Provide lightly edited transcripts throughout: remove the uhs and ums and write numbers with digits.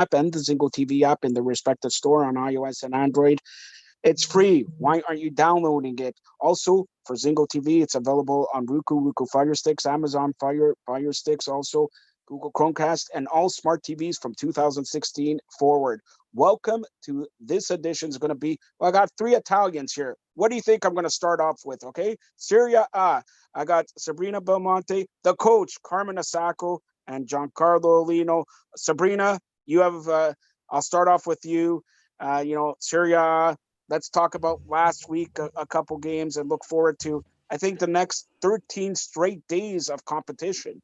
app and the Zingo TV app in the respective store on iOS and Android. It's free. Why aren't you downloading it? Also, for Zingo TV, it's available on Roku Fire Sticks, Amazon Fire Sticks, also Google Chromecast, and all smart TVs from 2016 forward. Welcome to this edition. Is going to be, well, I got 3 Italians here. What do you think I'm going to start off with? Okay, Serie A. I got Sabrina Belmonte, the coach, Carmen Asacco, and Giancarlo Lino. Sabrina, you have. I'll start off with you. Serie A. Let's talk about last week, a couple games, and look forward to, I think, the next 13 straight days of competition.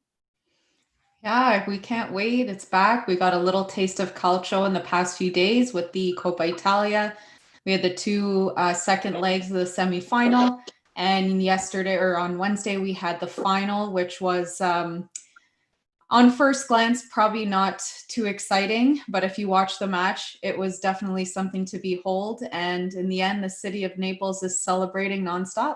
Yeah, we can't wait. It's back. We got a little taste of calcio in the past few days with the Coppa Italia. We had the 2 second legs of the semifinal. And yesterday, or on Wednesday, we had the final, which was, on first glance, probably not too exciting. But if you watch the match, it was definitely something to behold. And in the end, the city of Naples is celebrating nonstop.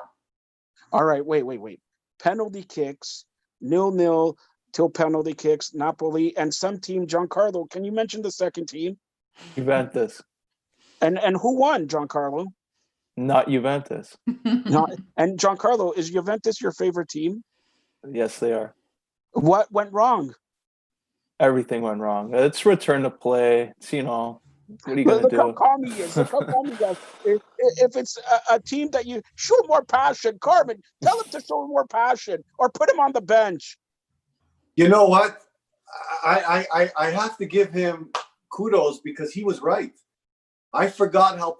All right, wait. Penalty kicks, 0-0 till penalty kicks, Napoli, and some team, Giancarlo. Can you mention the second team? Juventus. And who won, Giancarlo? Not Juventus. And Giancarlo, is Juventus your favorite team? Yes, they are. What went wrong? Everything went wrong. It's return to play. It's, what are you going to do? Look how calm he is. Look how calm he is. If it's a team that you show more passion, Carmen, tell him to show more passion or put him on the bench. You know what? I have to give him kudos because he was right. I forgot how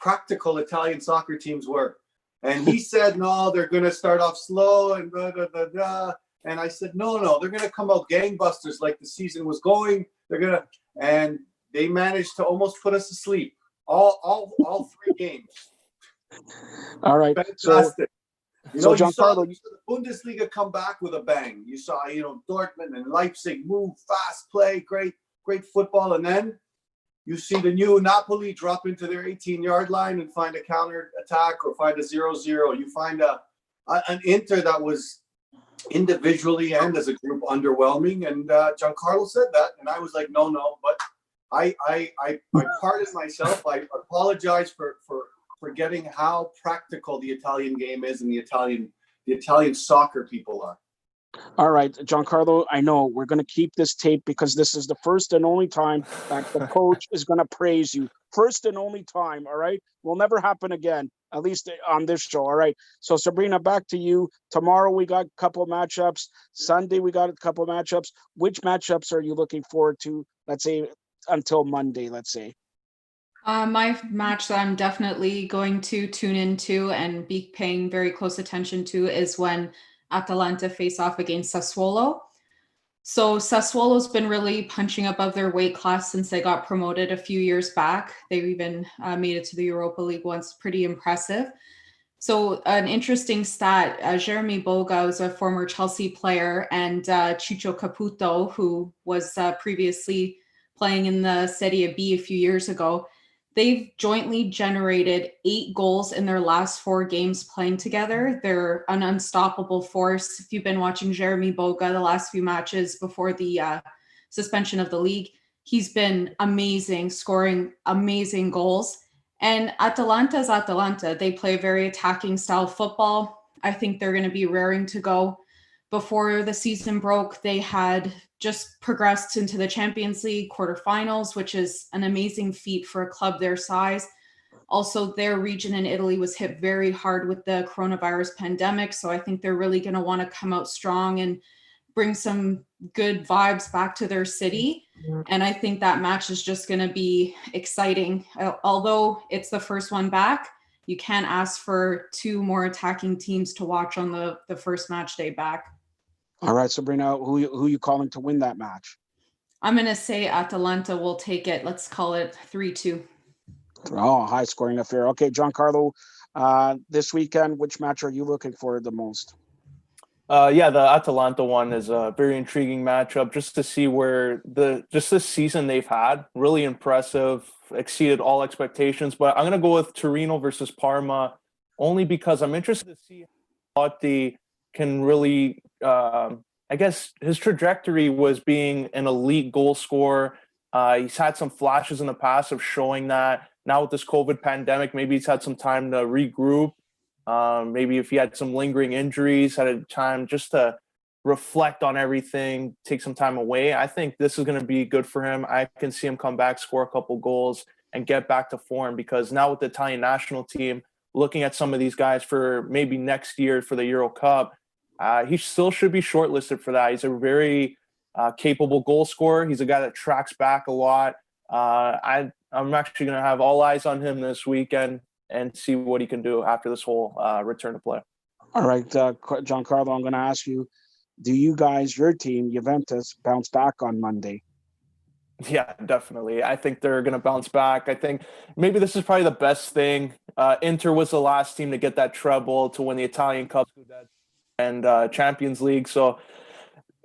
practical Italian soccer teams were. And he said, no, they're going to start off slow and blah, blah, blah, blah. And I said, no, they're going to come out gangbusters like the season was going. And they managed to almost put us to sleep. All 3 games. All right. Fantastic. You saw Giancarlo, the Bundesliga come back with a bang. You saw, Dortmund and Leipzig move, fast play, great football. And then you see the new Napoli drop into their 18-yard line and find a counter attack or find a 0-0. You find an Inter that was individually and as a group underwhelming. And Giancarlo said that, and I was like, no. But I pardon myself. I apologize for forgetting how practical the Italian game is and the Italian soccer people are. All right, Giancarlo, I know we're going to keep this tape because this is the first and only time that the coach is going to praise you. First and only time, all right? Will never happen again, at least on this show, all right? So, Sabrina, back to you. Tomorrow we got a couple of matchups. Sunday we got a couple of matchups. Which matchups are you looking forward to, let's say, until Monday, let's say? My match that I'm definitely going to tune into and be paying very close attention to is when Atalanta face off against Sassuolo. So Sassuolo's been really punching above their weight class since they got promoted a few years back. They've even made it to the Europa League once. Pretty impressive. So an interesting stat, Jeremy Boga was a former Chelsea player, and Ciccio Caputo, who was previously playing in the Serie B a few years ago, they've jointly generated 8 goals in their last 4 games playing together. They're an unstoppable force. If you've been watching Jeremy Boga the last few matches before the suspension of the league, he's been amazing, scoring amazing goals. And Atalanta's Atalanta. They play a very attacking style football. I think they're going to be raring to go. Before the season broke, they had just progressed into the Champions League quarterfinals, which is an amazing feat for a club their size. Also, their region in Italy was hit very hard with the coronavirus pandemic. So I think they're really going to want to come out strong and bring some good vibes back to their city. And I think that match is just going to be exciting. Although it's the first one back, you can't ask for 2 more attacking teams to watch on the first match day back. All right, Sabrina, who you calling to win that match? I'm going to say Atalanta will take it. Let's call it 3-2. Oh, high scoring affair. Okay, Giancarlo, this weekend, which match are you looking for the most? The Atalanta one is a very intriguing matchup just to see where this season they've had. Really impressive, exceeded all expectations. But I'm going to go with Torino versus Parma only because I'm interested to see how Totti can really, I guess his trajectory was being an elite goal scorer. He's had some flashes in the past of showing that. Now with this COVID pandemic, maybe he's had some time to regroup. Maybe if he had some lingering injuries, had a time just to reflect on everything, take some time away. I think this is going to be good for him. I can see him come back, score a couple goals, and get back to form, because now with the Italian national team, looking at some of these guys for maybe next year for the Euro Cup, he still should be shortlisted for that. He's a very capable goal scorer. He's a guy that tracks back a lot. I'm actually going to have all eyes on him this weekend and see what he can do after this whole return to play. All right, Giancarlo, I'm going to ask you, do you guys, your team, Juventus, bounce back on Monday? Yeah, definitely. I think they're going to bounce back. I think maybe this is probably the best thing. Inter was the last team to get that treble, to win the Italian Cup and Champions League. So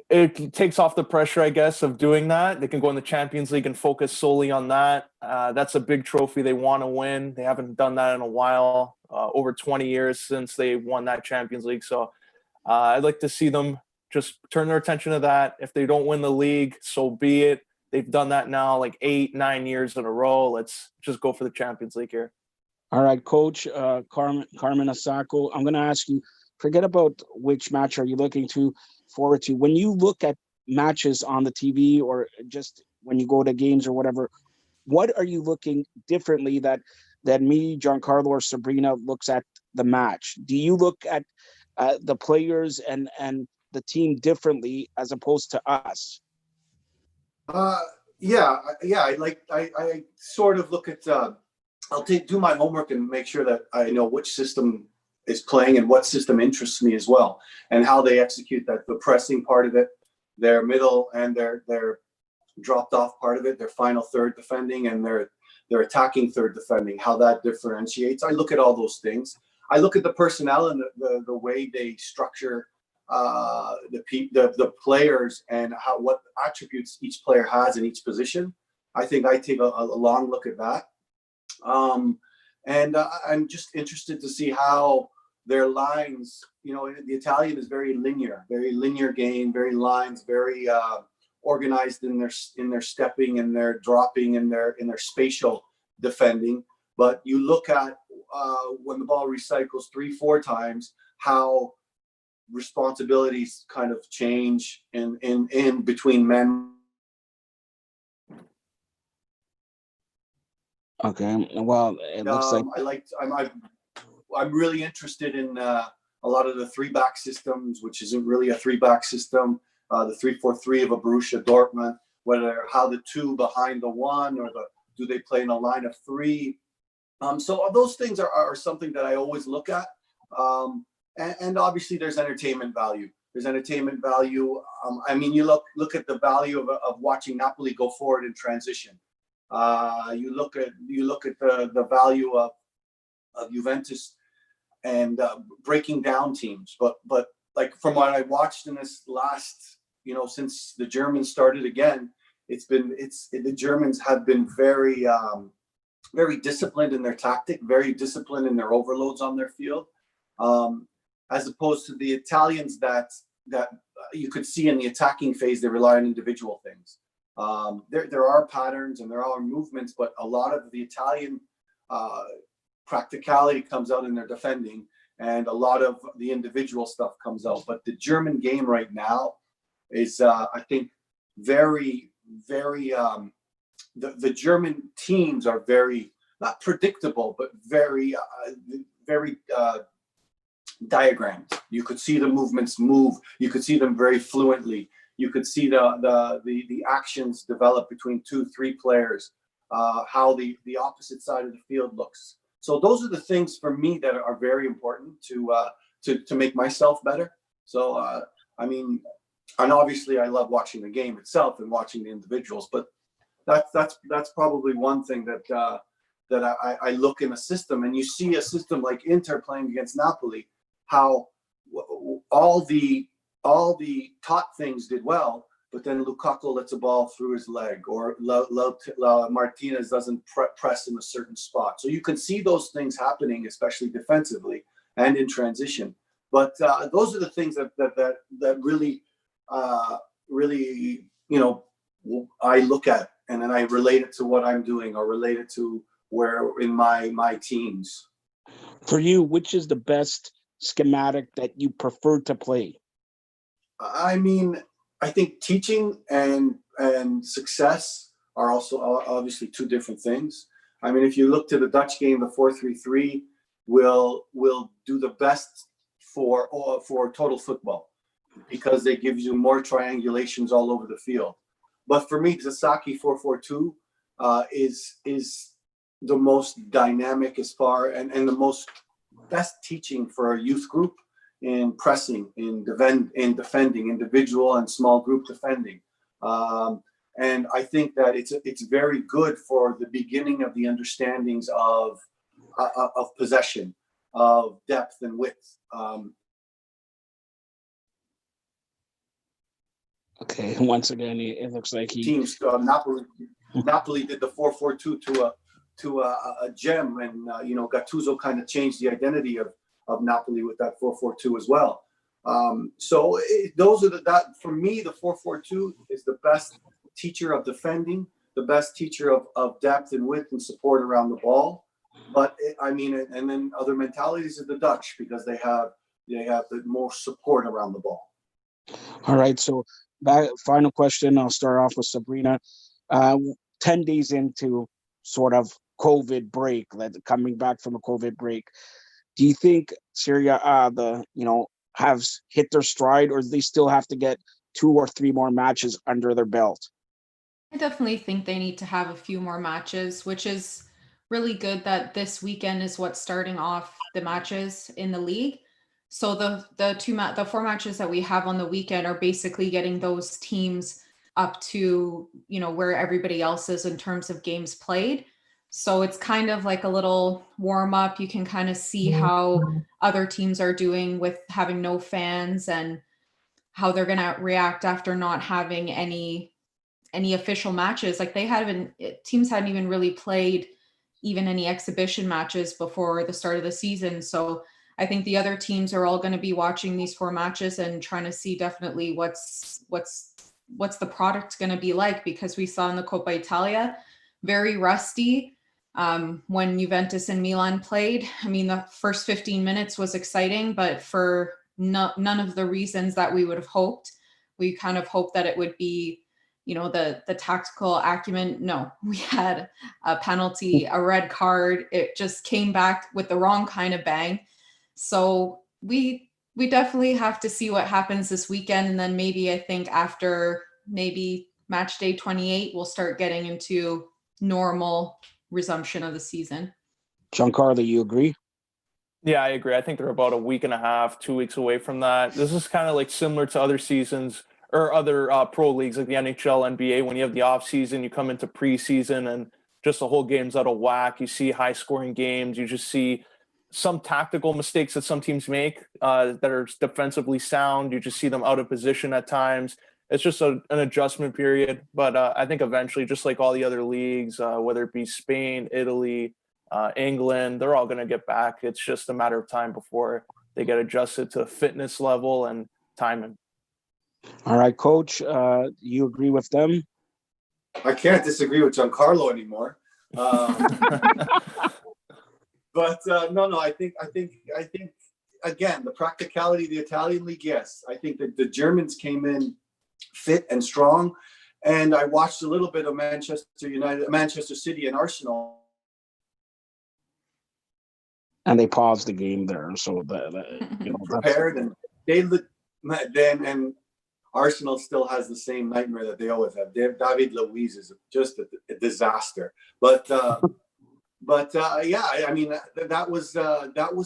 it takes off the pressure, I guess, of doing that. They can go in the Champions League and focus solely on that. That's a big trophy they want to win. They haven't done that in a while, over 20 years since they won that Champions League. So I'd like to see them just turn their attention to that. If they don't win the league, so be it. They've done that now like 8-9 years in a row. Let's just go for the Champions League here. All right, Coach Carmen Asako, I'm going to ask you, forget about which match are you looking forward to. When you look at matches on the TV, or just when you go to games or whatever, what are you looking differently that me, Giancarlo, or Sabrina looks at the match? Do you look at the players and the team differently as opposed to us? Yeah. I sort of look at. I'll do my homework and make sure that I know which system is playing and what system interests me as well, and how they execute that. The pressing part of it, their middle and their dropped off part of it, their final third defending, and their attacking third defending. How that differentiates. I look at all those things. I look at the personnel and the way they structure the players, and what attributes each player has in each position. I think I take a long look at that. And I'm just interested to see how their lines, the Italian is very linear game, very lines, very organized in their stepping and their dropping and their spatial defending. But you look at when the ball recycles 3-4 times, how responsibilities kind of change in between men. Okay, well, it looks like I'm really interested in a lot of the 3-back systems, which isn't really a 3-back system. The 3-4-3 of a Borussia Dortmund, how the 2 behind the 1, or do they play in a line of 3? So those things are something that I always look at. And obviously there's entertainment value. I mean, you look at the value of watching Napoli go forward in transition. You look at the value of Juventus and breaking down teams. But like from what I watched in this last, since the Germans started again, the Germans have been very very disciplined in their tactic, very disciplined in their overloads on their field. As opposed to the Italians that you could see in the attacking phase, they rely on individual things. There are patterns and there are movements, but a lot of the Italian practicality comes out in their defending, and a lot of the individual stuff comes out. But the German game right now is, I think, very, very. The German teams are very, not predictable, but very, very. Diagrams. You could see the movements move. You could see them very fluently. You could see the actions develop between 2-3 players. How the opposite side of the field looks. So those are the things for me that are very important to make myself better. So I mean, and obviously I love watching the game itself and watching the individuals, but that's probably one thing that I look in a system, and you see a system like Inter playing against Napoli, how all the taught things did well, but then Lukaku lets a ball through his leg, or Martinez doesn't press in a certain spot. So you can see those things happening, especially defensively and in transition. But those are the things that really, I look at and then I relate it to what I'm doing or relate it to where in my teams. For you, which is the best schematic that you prefer to play? I mean, I think teaching and success are also obviously two different things. I mean, if you look to the Dutch game, the 4-3-3 will do the best for total football because they give you more triangulations all over the field. But for me, the Sasaki 4-4-2 is the most dynamic as far and the most best teaching for a youth group in pressing, in defending, individual and small group defending. And I think that it's very good for the beginning of the understandings of possession, of depth and width. Okay, once again, it looks like teams. Napoli did the 4-4-2 to a gem, and Gattuso kind of changed the identity of Napoli with that 4-4-2 as well. So those are that for me, the 4-4-2 is the best teacher of defending, the best teacher of depth and width and support around the ball. But and then other mentalities of the Dutch because they have the more support around the ball. All right, so final question. I'll start off with Sabrina. 10 days into sort of COVID break, coming back from a COVID break, do you think Serie A, have hit their stride, or do they still have to get 2 or 3 more matches under their belt? I definitely think they need to have a few more matches, which is really good that this weekend is what's starting off the matches in the league. So the 4 matches that we have on the weekend are basically getting those teams up to, where everybody else is in terms of games played. So it's kind of like a little warm up. You can kind of see how other teams are doing with having no fans and how they're going to react after not having any official matches. Like teams hadn't even really played even any exhibition matches before the start of the season. So I think the other teams are all going to be watching these 4 matches and trying to see definitely what's the product going to be like, because we saw in the Coppa Italia, very rusty. When Juventus and Milan played, I mean, the first 15 minutes was exciting, but for none of the reasons that we would have hoped. We kind of hoped that it would be, the tactical acumen. No, we had a penalty, a red card. It just came back with the wrong kind of bang. So we definitely have to see what happens this weekend. And then maybe I think after maybe match day 28, we'll start getting into normal resumption of the season. Giancarlo, you agree? Yeah, I agree. I think they're about a week and a half, 2 weeks away from that. This is kind of like similar to other seasons or other pro leagues like the NHL, NBA. When you have the off season, you come into preseason and just the whole game's out of whack. You see high scoring games. You just see some tactical mistakes that some teams make that are defensively sound. You just see them out of position at times. It's just an adjustment period. But I think eventually, just like all the other leagues, whether it be Spain, Italy, England, they're all going to get back. It's just a matter of time before they get adjusted to fitness level and timing. All right, Coach, you agree with them? I can't disagree with Giancarlo anymore. But no, I think again, the practicality of the Italian league, yes. I think that the Germans came in fit and strong, and I watched a little bit of Manchester City and Arsenal. And they paused the game there, so prepared, and and Arsenal still has the same nightmare that they always have. David Luiz is just a disaster, but yeah, I mean that was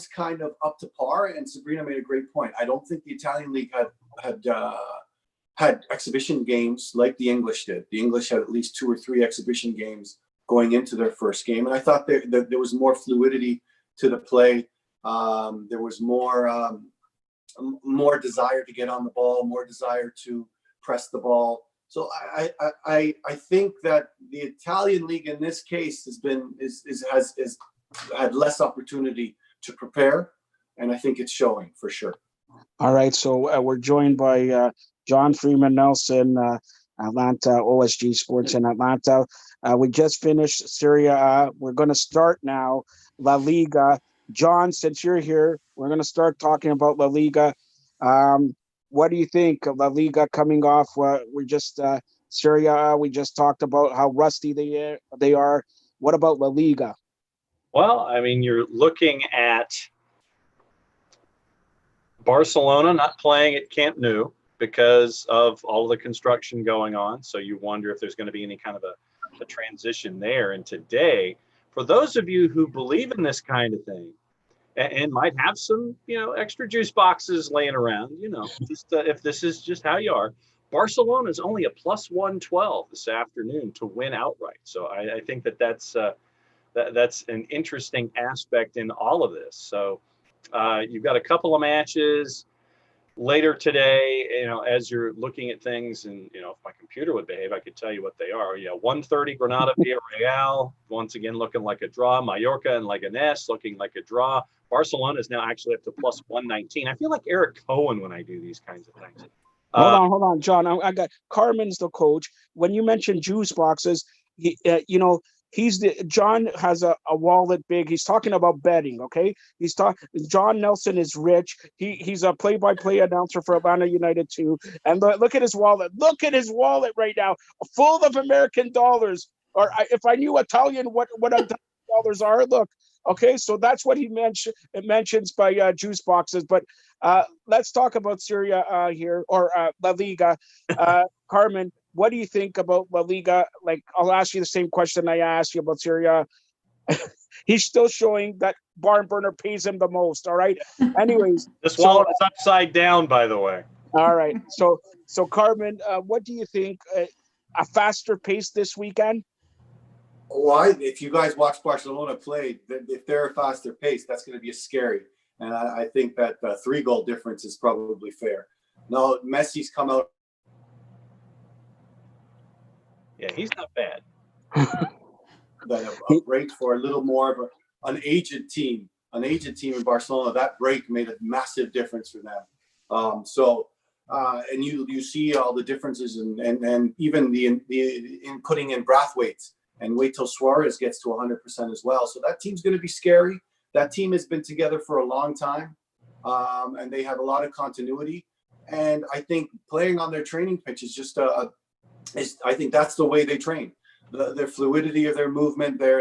kind of up to par. And Sabrina made a great point. I don't think the Italian league had exhibition games like the English did. The English had at least 2 or 3 exhibition games going into their first game, and I thought there was more fluidity to the play. There was more desire to get on the ball, more desire to press the ball. So I think that the Italian league in this case has had less opportunity to prepare, and I think it's showing for sure. All right, so we're joined by John Freeman Nelson. Atlanta, OSG Sports in Atlanta. We just finished Serie A. We're going to start now La Liga. John, since you're here, we're going to start talking about La Liga. What do you think of La Liga coming off? We just Serie A. We just talked about how rusty they are. What about La Liga? Well, I mean, you're looking at Barcelona not playing at Camp Nou because of all of the construction going on. So you wonder if there's going to be any kind of a transition there. And today, for those of you who believe in this kind of thing and might have some, extra juice boxes laying around, just if this is just how you are, Barcelona is only a plus 112 this afternoon to win outright. So I think that's an interesting aspect in all of this. So you've got a couple of matches later today, as you're looking at things, and, if my computer would behave, I could tell you what they are. 1:30 Granada Villarreal, once again looking like a draw. Mallorca and Leganés looking like a draw. Barcelona is now actually up to plus 119. I feel like Eric Cohen when I do these kinds of things. Hold on, John. I got Carmen's the coach. When you mentioned juice boxes, John has a wallet big. He's talking about betting. Okay, John Nelson is rich. He's a play-by-play announcer for Atlanta United too. And look at his wallet. Look at his wallet right now, full of American dollars. Or if I knew Italian, what dollars are? Look. Okay, so that's what he mentions by juice boxes. But let's talk about Serie A here, or La Liga. Carmen, what do you think about La Liga? Like, I'll ask you the same question I asked you about Serie A. He's still showing that BarnBurner pays him the most. All right. Anyways, this wallet is upside down, by the way. All right. So Carmen, what do you think? A faster pace this weekend? Well, if you guys watch Barcelona play, if they're a faster pace, that's going to be scary. And I think that 3-goal difference is probably fair. No, Messi's come out. Yeah, he's not bad. A break for a little more of an aged team in Barcelona. That break made a massive difference for them. And you see all the differences and even in putting in Brathwaite. And wait till Suarez gets to 100% as well. So that team's going to be scary. That team has been together for a long time, and they have a lot of continuity. And I think playing on their training pitch is just I think that's the way they train. Their fluidity of their movement, their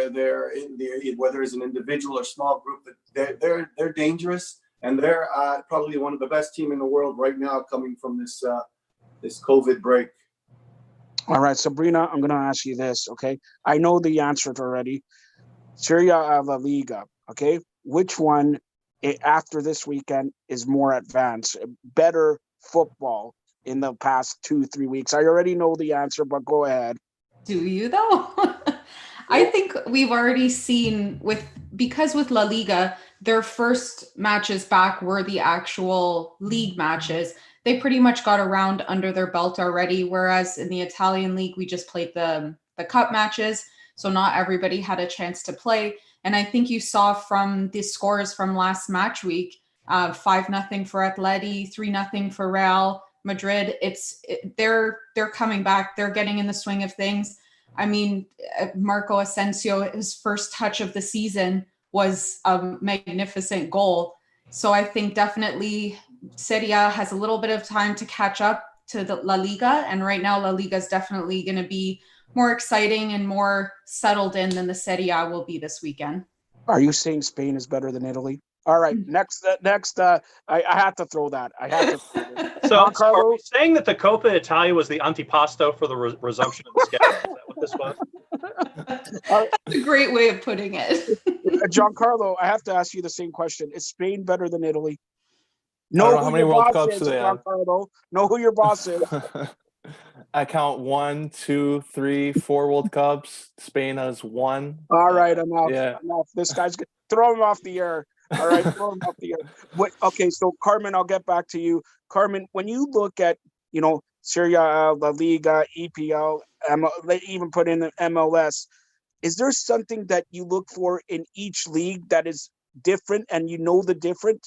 whether it's an individual or small group, they're dangerous, and they're probably one of the best team in the world right now coming from this COVID break. All right, Sabrina, I'm going to ask you this, okay? I know the answer already. Serie A, La Liga, okay? Which one, after this weekend, is more advanced? Better football in the past 2-3 weeks? I already know the answer, but go ahead. Do you, though? I think we've already seen because with La Liga, their first matches back were the actual league matches. They pretty much got a round under their belt already, whereas in the Italian league, we just played the cup matches, so not everybody had a chance to play. And I think you saw from the scores from last match week, 5-0 for Atleti, 3-0 for Real Madrid. They're coming back. They're getting in the swing of things. I mean, Marco Asensio, his first touch of the season was a magnificent goal. So I think definitely Serie A has a little bit of time to catch up to the La Liga. And right now, La Liga is definitely going to be more exciting and more settled in than the Serie A will be this weekend. Are you saying Spain is better than Italy? All right, next, I have to throw that. So are we saying that the Coppa Italia was the antipasto for the resumption of the schedule? Is that what this was? That's a great way of putting it. Giancarlo, I have to ask you the same question. Is Spain better than Italy? Know how many World Cups do they have? Know who your boss is. I count 1, 2, 3, 4 World Cups. Spain has 1. All right, enough. Yeah. Enough. This guy's going to throw him off the air. All right, throw him off the air. Okay, so Carmen, I'll get back to you. Carmen, when you look at, Serie A, La Liga, EPL, even put in the MLS, is there something that you look for in each league that is different and the different?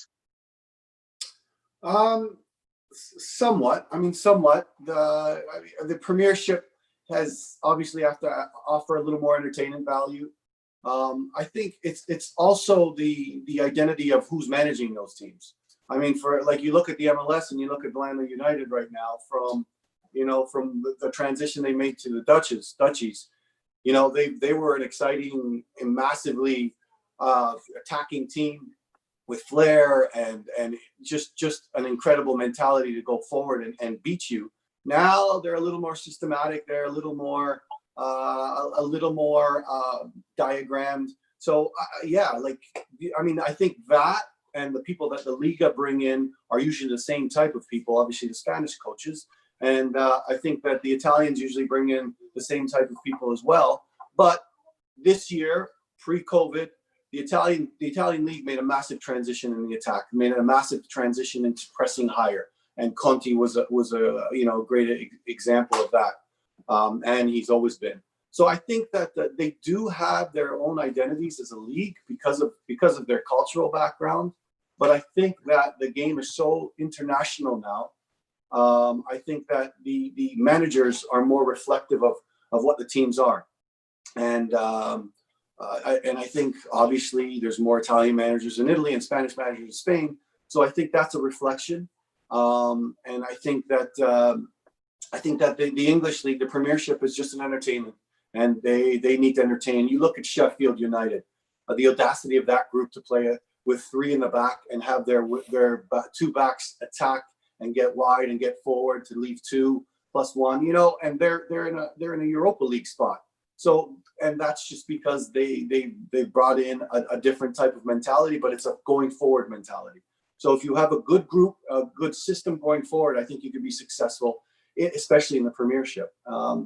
somewhat. I mean, somewhat. The Premiership has obviously have to offer a little more entertainment value. I think it's also the identity of who's managing those teams. I mean, for like you look at the MLS and you look at Atlanta United right now, from the transition they made to the Dutchies. They were an exciting and massively attacking team with flair and just an incredible mentality to go forward and beat you. Now they're a little more systematic. They're a little more diagrammed. So I think that and the people that the Liga bring in are usually the same type of people. Obviously, the Spanish coaches, and I think that the Italians usually bring in the same type of people as well. But this year, pre-COVID, the Italian league made a massive transition in the attack, made a massive transition into pressing higher, and Conte was a great example of that, and he's always been. So I think that they do have their own identities as a league because of their cultural background. But I think that the game is so international now. I think that the managers are more reflective of what the teams are, and I think obviously there's more Italian managers in Italy and Spanish managers in Spain. So I think that's a reflection, and I think that the English league, the Premiership, is just an entertainment, and they need to entertain. You look at Sheffield United, the audacity of that group to play with three in the back and have their two backs attack and get wide and get forward to leave 2+1, and they're in a Europa League spot. So, and that's just because they brought in a different type of mentality, but it's a going forward mentality. So if you have a good group, a good system going forward, I think you can be successful, especially in the Premiership.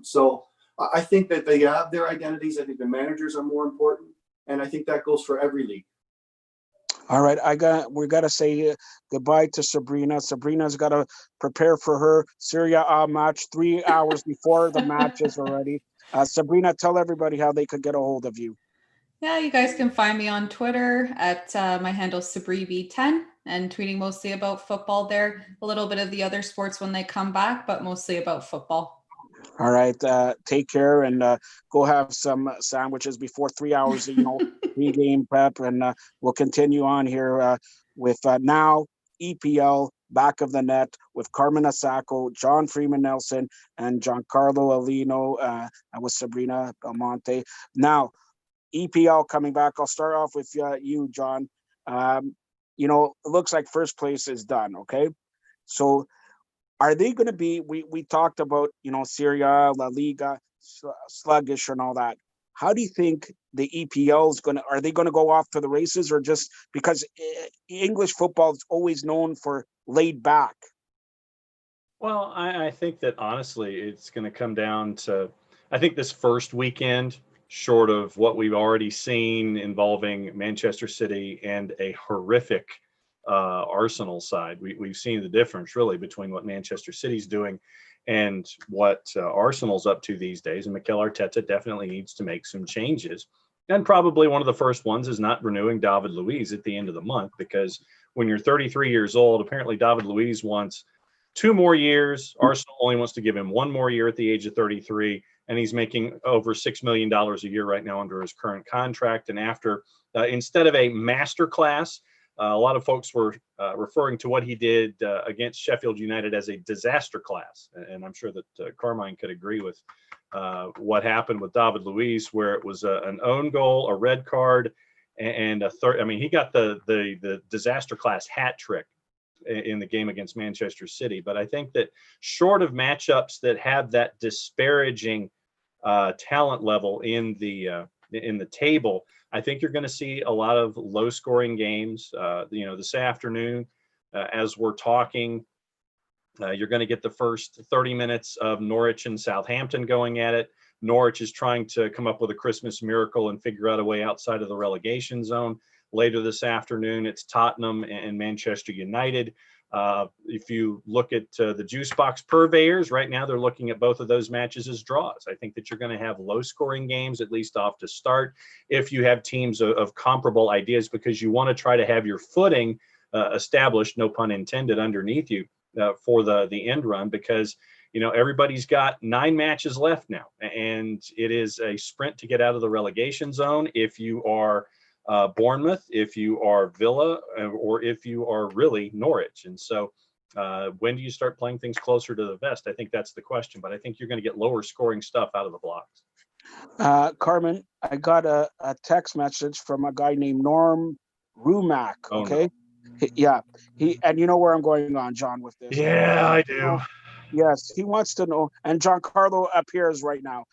So I think that they have their identities. I think the managers are more important, and I think that goes for every league. All right, we got to say goodbye to Sabrina. Sabrina's got to prepare for her Serie A match 3 hours before the match is already. Sabrina, tell everybody how they could get a hold of you. Yeah, you guys can find me on Twitter at my handle SabriB10, and tweeting mostly about football there. A little bit of the other sports when they come back, but mostly about football. All right, take care and go have some sandwiches before 3 hours, pre-game prep, and we'll continue on here with now EPL Back of the Net with Carmen Asako, John Freeman Nelson, and Giancarlo Alino. With Sabrina Belmonte. Now, EPL coming back. I'll start off with you, John. It looks like first place is done. Okay, so are they going to be? We talked about Serie A, La Liga, sluggish and all that. How do you think the EPL is going to? Are they going to go off to the races, or just because English football is always known for laid back? Well, I think that honestly, it's going to come down to, I think this first weekend, short of what we've already seen involving Manchester City and a horrific Arsenal side, we've seen the difference really between what Manchester City's doing and what Arsenal's up to these days. And Mikel Arteta definitely needs to make some changes. And probably one of the first ones is not renewing David Luiz at the end of the month, because when you're 33 years old, apparently David Luiz wants 2 more years. Arsenal only wants to give him 1 more year at the age of 33. And he's making over $6 million a year right now under his current contract. And after, instead of a master class, a lot of folks were referring to what he did against Sheffield United as a disaster class. And I'm sure that Carmine could agree with what happened with David Luiz, where it was an own goal, a red card, and a third. I mean, he got the disaster class hat trick in the game against Manchester City. But I think that short of matchups that have that disparaging talent level in the table, I think you're going to see a lot of low-scoring games. This afternoon, as we're talking, you're going to get the first 30 minutes of Norwich and Southampton going at it. Norwich is trying to come up with a Christmas miracle and figure out a way outside of the relegation zone. Later this afternoon, it's Tottenham and Manchester United. If you look at the juice box purveyors right now, they're looking at both of those matches as draws. I think that you're going to have low-scoring games, at least off to start, if you have teams of comparable ideas, because you want to try to have your footing established, no pun intended, underneath you for the end run, because everybody's got 9 matches left now, and it is a sprint to get out of the relegation zone. If you are Bournemouth, if you are Villa, or if you are really Norwich. And so when do you start playing things closer to the vest? I think that's the question, but I think you're going to get lower scoring stuff out of the blocks. Carmen, I got a text message from a guy named Norm Rumack. Okay. No. Yeah. And you know where I'm going on, John, with this. Yeah, I do. Yes, he wants to know, and Giancarlo appears right now.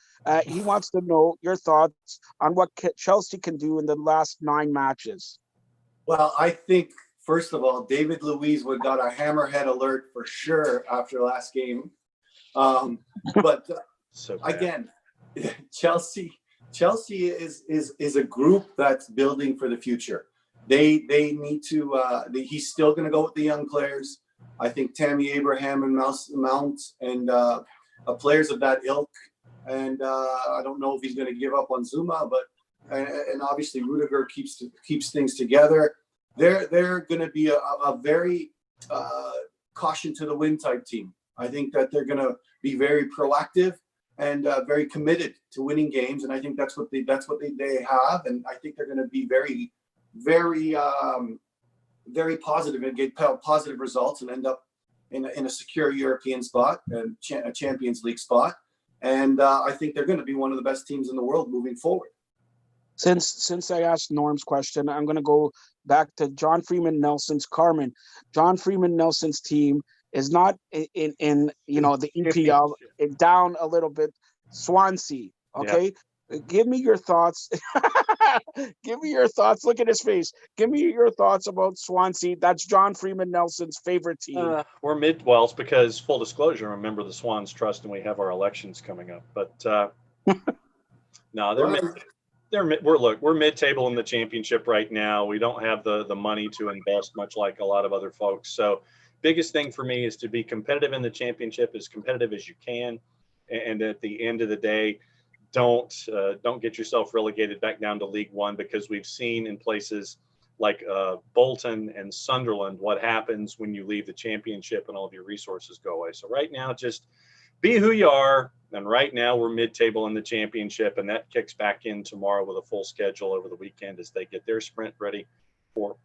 He wants to know your thoughts on what Chelsea can do in the last 9 matches. Well, I think, first of all, David Luiz would got a hammerhead alert for sure after last game. But so again, Chelsea is a group that's building for the future. They need to. He's still going to go with the young players. I think Tammy Abraham and Mount and players of that ilk. And I don't know if he's going to give up on Zuma, but and obviously Rudiger keeps things together. They're going to be a very caution to the wind type team. I think that they're going to be very proactive and very committed to winning games, and I think that's what they have, and I think they're going to be very, very, very positive and get positive results and end up in a secure European spot and a Champions League spot, and I think they're going to be one of the best teams in the world moving forward. Since I asked Norm's question, I'm going to go back to John Freeman Nelson's Carmen. John Freeman Nelson's team is not in the EPL, down a little bit. Swansea, okay? Yeah. Give me your thoughts. Give me your thoughts. Look at his face. Give me your thoughts about Swansea. That's John Freeman Nelson's favorite team. We're it's because, full disclosure, remember the Swans Trust, and we have our elections coming up. But no, we're mid-table in the championship right now. We don't have the money to invest, much like a lot of other folks. So biggest thing for me is to be competitive in the championship, as competitive as you can. And at the end of the day, don't get yourself relegated back down to League One, because we've seen in places like Bolton and Sunderland what happens when you leave the championship and all of your resources go away. So right now, just be who you are. And right now we're mid-table in the championship, and that kicks back in tomorrow with a full schedule over the weekend as they get their sprint ready for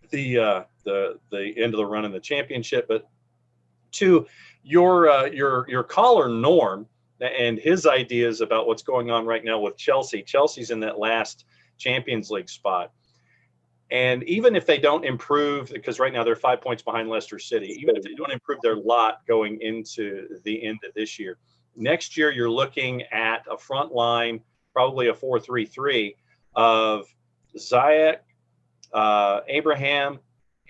the end of the run in the championship. But to your caller Norm and his ideas about what's going on right now with Chelsea. Chelsea's in that last Champions League spot. And even if they don't improve, because right now they're 5 points behind Leicester City, even if they don't improve their lot going into the end of this year, next year you're looking at a front line, probably a 4-3-3 of Ziyech, Abraham,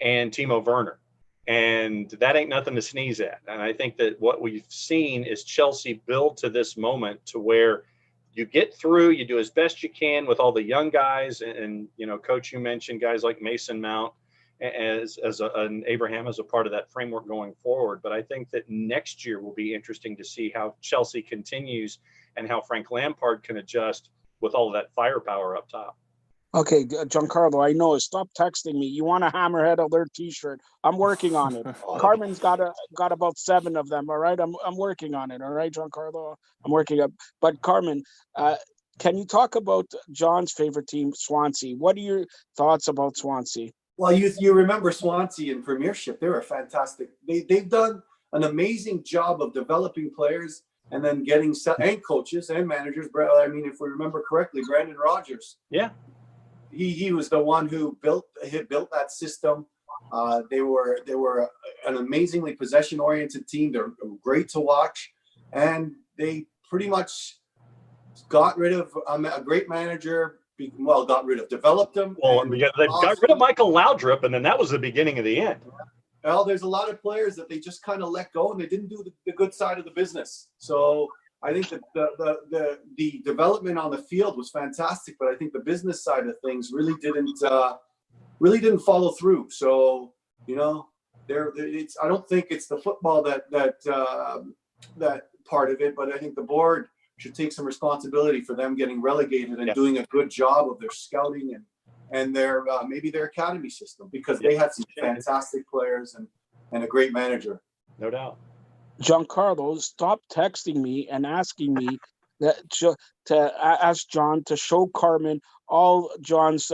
and Timo Werner. And that ain't nothing to sneeze at. And I think that what we've seen is Chelsea build to this moment to where you get through, you do as best you can with all the young guys. And Coach, you mentioned guys like Mason Mount and Abraham as a part of that framework going forward. But I think that next year will be interesting to see how Chelsea continues and how Frank Lampard can adjust with all of that firepower up top. Okay, Giancarlo, I know. Stop texting me. You want a Hammerhead Alert T-shirt? I'm working on it. Carmen's got about 7 of them. All right, I'm working on it. All right, Giancarlo, I'm working up. But Carmen, can you talk about John's favorite team, Swansea? What are your thoughts about Swansea? Well, you remember Swansea in Premiership? They were fantastic. They've done an amazing job of developing players and then getting and coaches and managers. I mean, if we remember correctly, Brandon Rodgers. Yeah. He was the one who built that system. They were an amazingly possession-oriented team. They're great to watch, and they pretty much got rid of a great manager. Developed them. Well, they got rid of Michael Laudrup, and then that was the beginning of the end. Well, there's a lot of players that they just kind of let go, and they didn't do the good side of the business. So I think that the development on the field was fantastic, but I think the business side of things really didn't follow through. So I don't think it's the football that part of it, but I think the board should take some responsibility for them getting relegated and doing a good job of their scouting and their maybe their academy system, because they had some fantastic players and a great manager. No doubt. Giancarlo, stop texting me and asking me to ask John to show Carmen all John's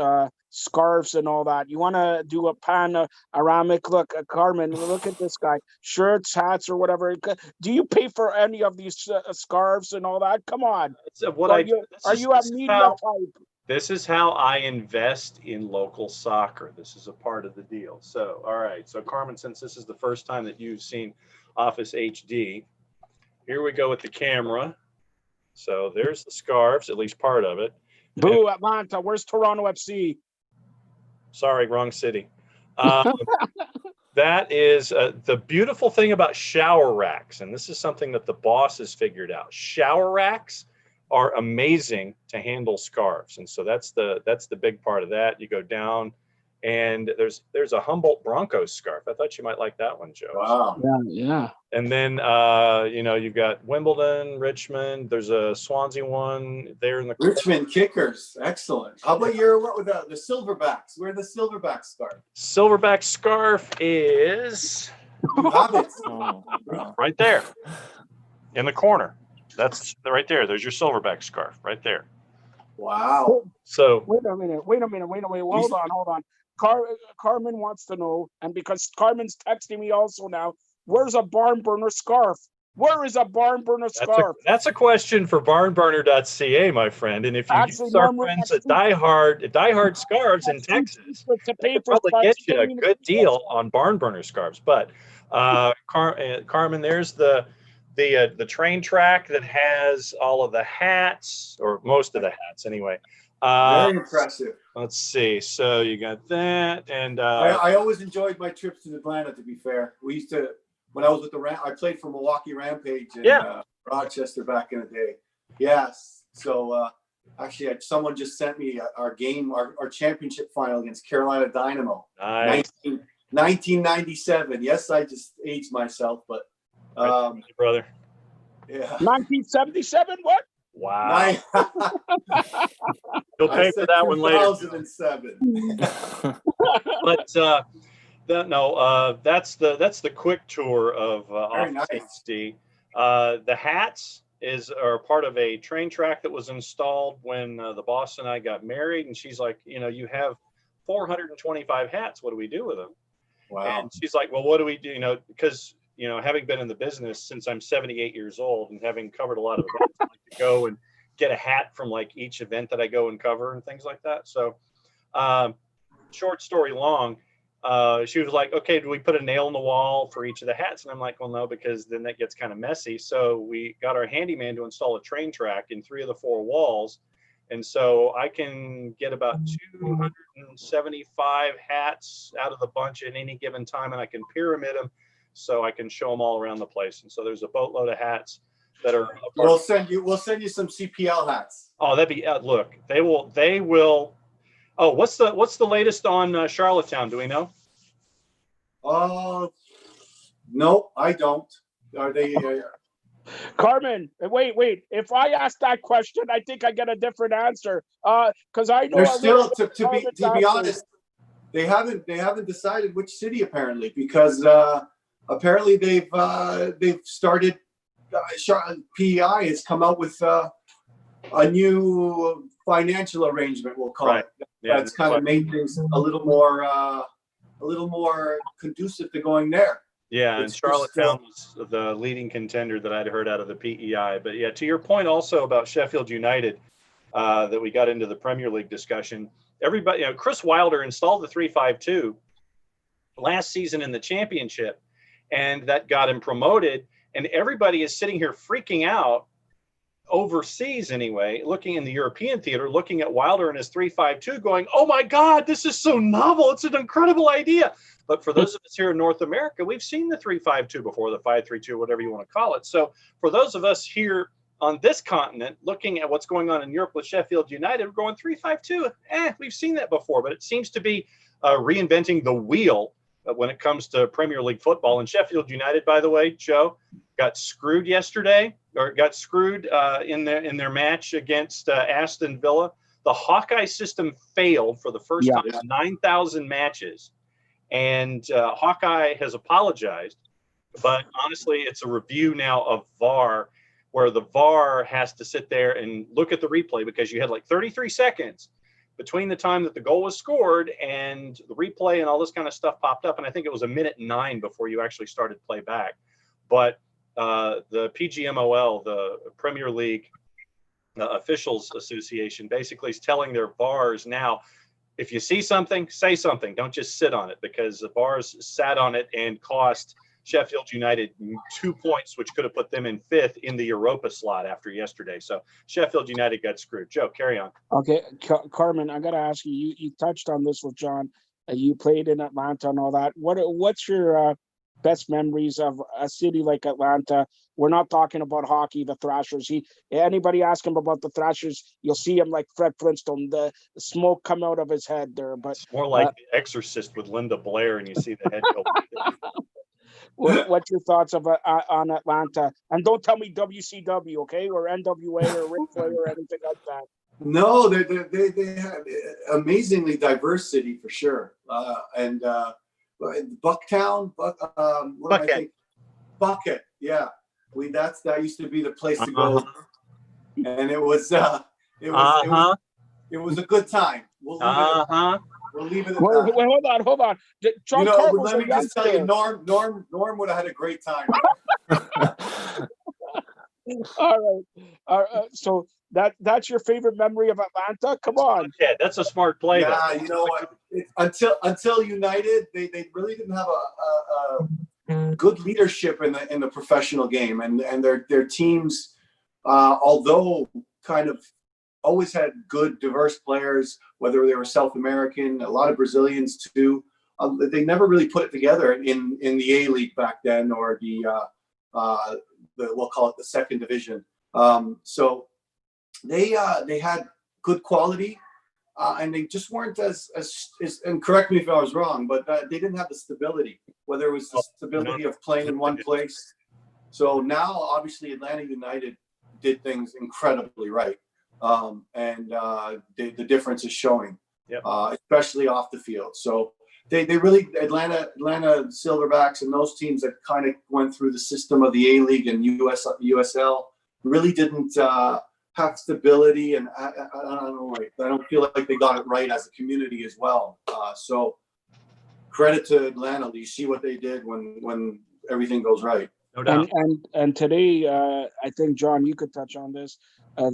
scarves and all that. You want to do a panoramic look? Carmen, look at this guy. Shirts, hats, or whatever. Do you pay for any of these scarves and all that? Come on. So what Are you a media type? This is how I invest in local soccer. This is a part of the deal. So, all right. So, Carmen, since this is the first time that you've seen Office HD, here we go with the camera. So there's the scarves, at least part of it. Boo, Atlanta. Where's Toronto FC? Sorry, wrong city. That is the beautiful thing about shower racks, and this is something that the boss has figured out. Shower racks are amazing to handle scarves, and so that's the big part of that. You go down, and there's a Humboldt Broncos scarf. I thought you might like that one, Joe. Wow. Yeah. And then you've got Wimbledon, Richmond. There's a Swansea one there in the Richmond Kickers, excellent. How about what with the Silverbacks? Where the Silverback scarf? Silverback scarf is You have it. right there in the corner. That's right there. There's your Silverback scarf right there. Wow. So Wait a minute. Hold on. Carmen wants to know, and because Carmen's texting me also now, where's a BarnBurner scarf? Where is a BarnBurner scarf? that's a question for BarnBurner.ca, my friend. And if you use our friends at Die Hard Scarves in Texas, they can probably get you a good deal on BarnBurner scarves. But Carmen, there's the train track that has all of the hats, or most of the hats anyway. Very impressive. Let's see. So you got that, and I always enjoyed my trips to Atlanta. To be fair, we used to, when I was with I played for Milwaukee Rampage in Rochester back in the day. Yes. So actually, someone just sent me our championship final against Carolina Dynamo. Nice. 1997. Yes, I just aged myself, but brother. Yeah. 1977. What? Wow. You'll pay for that one later. 2007. But that's the quick tour of Office HD. The hats are part of a train track that was installed when the boss and I got married, and she's like, you have 425 hats. What do we do with them? Wow. And she's like, well, what do we do? Because having been in the business since I'm 78 years old and having covered a lot of events, I like to go and get a hat from like each event that I go and cover and things like that. So short story long, she was like, okay, do we put a nail in the wall for each of the hats? And I'm like, well, no, because then that gets kind of messy. So we got our handyman to install a train track in 3 of the 4 walls. And so I can get about 275 hats out of the bunch at any given time, and I can pyramid them so I can show them all around the place. And so there's a boatload of hats that are. We'll send you some CPL hats. Oh, that'd be look. They will. Oh, what's the latest on Charlottetown? Do we know? No, I don't. Are they? Carmen, wait. If I ask that question, I think I get a different answer. Because I know they're still to be honest, they haven't decided which city apparently, because apparently they've started. PEI has come out with a new financial arrangement, we'll call it. That's kind of made things a little more conducive to going there. Yeah, and Charlottetown was the leading contender that I'd heard out of the PEI. But yeah, to your point also about Sheffield United, that we got into the Premier League discussion. Everybody, Chris Wilder installed the 3-5-2 last season in the championship, and that got him promoted. And everybody is sitting here freaking out overseas anyway, looking in the European theater, looking at Wilder and his 3-5-2 going, oh my God, this is so novel. It's an incredible idea. But for those of us here in North America, we've seen the 3-5-2 before, the 5-3-2, whatever you want to call it. So for those of us here on this continent, looking at what's going on in Europe with Sheffield United, we're going 3-5-2. We've seen that before, but it seems to be reinventing the wheel when it comes to Premier League football. And Sheffield United, by the way, Joe, got screwed yesterday, or got screwed in their match against Aston Villa. The Hawkeye system failed for the first time in 9,000 matches. And Hawkeye has apologized. But honestly, it's a review now of VAR, where the VAR has to sit there and look at the replay, because you had like 33 seconds between the time that the goal was scored and the replay and all this kind of stuff popped up. And I think it was 1:09 before you actually started play back. But the PGMOL, the Premier League Officials Association, basically is telling their VARs now, if you see something, say something. Don't just sit on it, because the VARs sat on it and cost Sheffield United 2 points, which could have put them in 5th in the Europa slot after yesterday. So Sheffield United got screwed. Joe, carry on. Okay, Carmen, I got to ask you, you touched on this with John. You played in Atlanta and all that. What's your best memories of a city like Atlanta? We're not talking about hockey, the Thrashers. Anybody ask him about the Thrashers, you'll see him like Fred Flintstone, the smoke come out of his head there. But it's more like The Exorcist with Linda Blair, and you see the head go. What's your thoughts on Atlanta? And don't tell me WCW, okay, or NWA or Ric Flair or anything like that. No, they have amazingly diverse city for sure. And Bucktown, Bucket, yeah. That used to be the place to go, and it was a good time. We'll leave it at that. Wait, hold on. John Carver, let me just tell you, Norm would have had a great time. All right. So that's your favorite memory of Atlanta? Come on. Yeah, that's a smart play. Yeah, you know what? Until United, they really didn't have a good leadership in the professional game, and their teams, although kind of always had good, diverse players, whether they were South American, a lot of Brazilians too. They never really put it together in the A-League back then, or we'll call it the second division. So they had good quality, and they just weren't as and correct me if I was wrong, but they didn't have the stability, whether it was the stability of playing in one place. So now, obviously, Atlanta United did things incredibly right. And the difference is showing, especially off the field. So they really, Atlanta Silverbacks and those teams that kind of went through the system of the A-League and USL really didn't have stability, and I don't feel like they got it right as a community as well. So credit to Atlanta. You see what they did when everything goes right. No doubt. And today, I think, John, you could touch on this.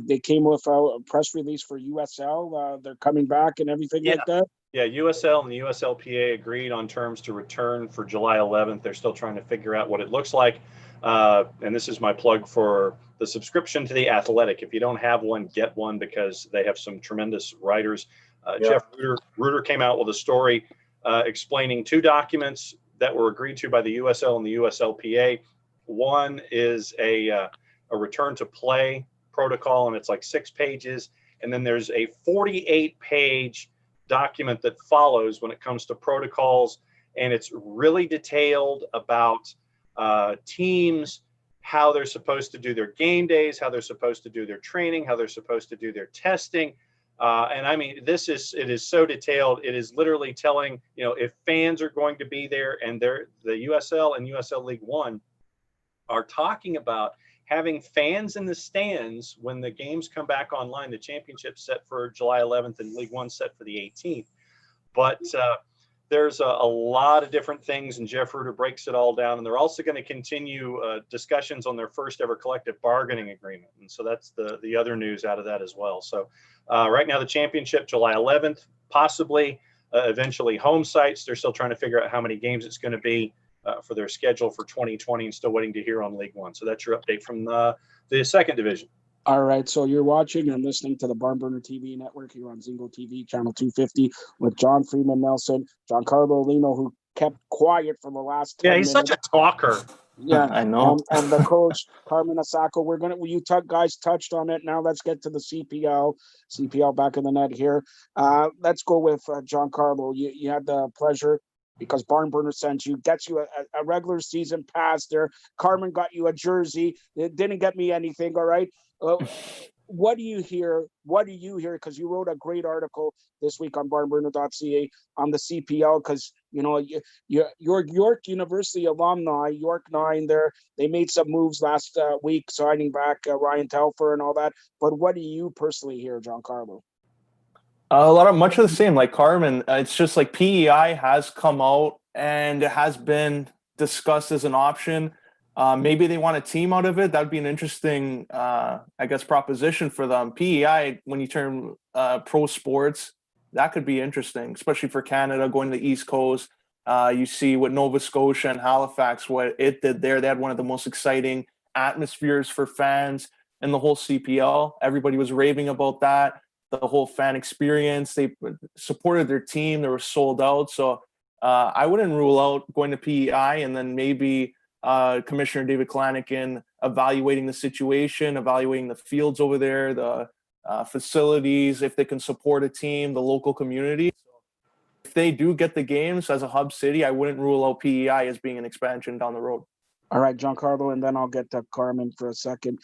They came with a press release for USL. They're coming back and everything like that. Yeah, USL and the USLPA agreed on terms to return for July 11th. They're still trying to figure out what it looks like. And this is my plug for the subscription to The Athletic. If you don't have one, get one, because they have some tremendous writers. Jeff Ruder came out with a story explaining 2 documents that were agreed to by the USL and the USLPA. One is a return to play protocol, and it's like 6 pages. And then there's a 48-page document that follows when it comes to protocols. And it's really detailed about teams, how they're supposed to do their game days, how they're supposed to do their training, how they're supposed to do their testing. And I mean, it is so detailed. It is literally telling, if fans are going to be there, and the USL and USL League One are talking about having fans in the stands when the games come back online. The championship set for July 11th and League One set for the 18th. But there's a lot of different things, and Jeff Ruder breaks it all down. And they're also going to continue discussions on their first ever collective bargaining agreement. And so that's the other news out of that as well. So right now, the championship, July 11th, possibly eventually home sites. They're still trying to figure out how many games it's going to be for their schedule for 2020, and still waiting to hear on League One. So that's your update from the second division. All right, so you're watching and listening to the BarnBurner TV Network here on Zingo TV Channel 250 with John Freeman Nelson, Giancarlo Lino, who kept quiet for the last 10 minutes. He's such a talker. Yeah, I know. And the coach, Carmen Asako, you guys touched on it. Now let's get to the CPL back in the net here. Let's go with Giancarlo. You had the pleasure, because BarnBurner sent you, gets you a regular season pass there. Carmen got you a jersey. It didn't get me anything, all right? what do you hear? What do you hear? Because you wrote a great article this week on BarnBurner.ca on the CPL. Because you're York University alumni, York 9. They made some moves last week, signing back Ryan Telfer and all that. But what do you personally hear, Giancarlo? Much of the same, like Carmen. It's just like PEI has come out and it has been discussed as an option. Maybe they want a team out of it. That'd be an interesting, I guess, proposition for them. PEI, when you turn pro sports, that could be interesting, especially for Canada going to the East Coast. You see what Nova Scotia and Halifax, what it did there. They had one of the most exciting atmospheres for fans in the whole CPL. Everybody was raving about that. The whole fan experience. They supported their team. They were sold out. So I wouldn't rule out going to PEI, and then maybe Commissioner David Klanikin evaluating the situation, evaluating the fields over there, the facilities, if they can support a team, the local community. If they do get the games as a hub city, I wouldn't rule out PEI as being an expansion down the road. All right, Giancarlo, and then I'll get to Carmen for a second.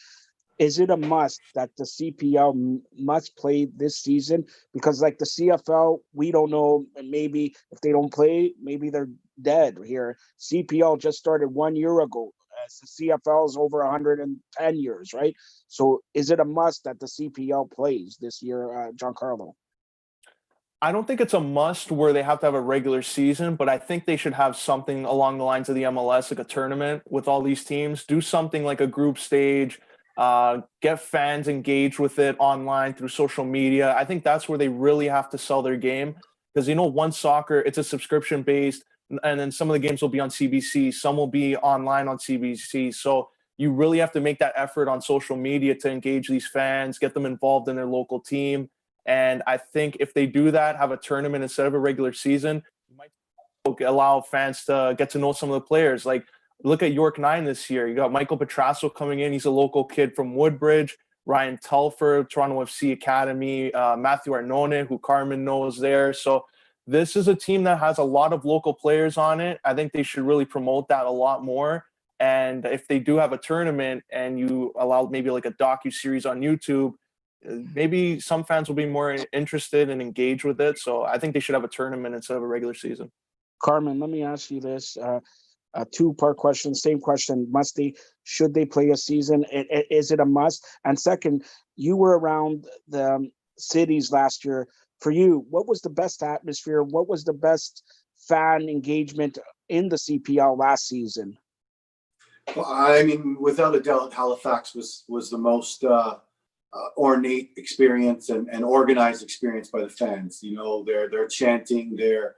Is it a must that the CPL must play this season? Because like the CFL, we don't know. And maybe if they don't play, maybe they're dead here. CPL just started 1 year ago. As the CFL is over 110 years, right? So is it a must that the CPL plays this year, Giancarlo? I don't think it's a must where they have to have a regular season, but I think they should have something along the lines of the MLS, like a tournament with all these teams. Do something like a group stage. Get fans engaged with it online through social media. I think that's where they really have to sell their game, because One Soccer, it's a subscription based, and then some of the games will be on CBC, some will be online on CBC. So you really have to make that effort on social media to engage these fans, get them involved in their local team. And I think if they do that, have a tournament instead of a regular season, you might allow fans to get to know some of the players. Like, look at York 9 this year. You got Michael Petrasso coming in. He's a local kid from Woodbridge. Ryan Telfer, Toronto FC Academy. Matthew Arnone, who Carmen knows there. So this is a team that has a lot of local players on it. I think they should really promote that a lot more. And if they do have a tournament and you allow maybe like a docuseries on YouTube, maybe some fans will be more interested and engaged with it. So I think they should have a tournament instead of a regular season. Carmen, let me ask you this. A two-part question, same question. Should they play a season? Is it a must? And second, you were around the cities last year. For you, what was the best atmosphere? What was the best fan engagement in the CPL last season? Well, I mean, without a doubt, Halifax was the most ornate experience and organized experience by the fans. Their chanting, their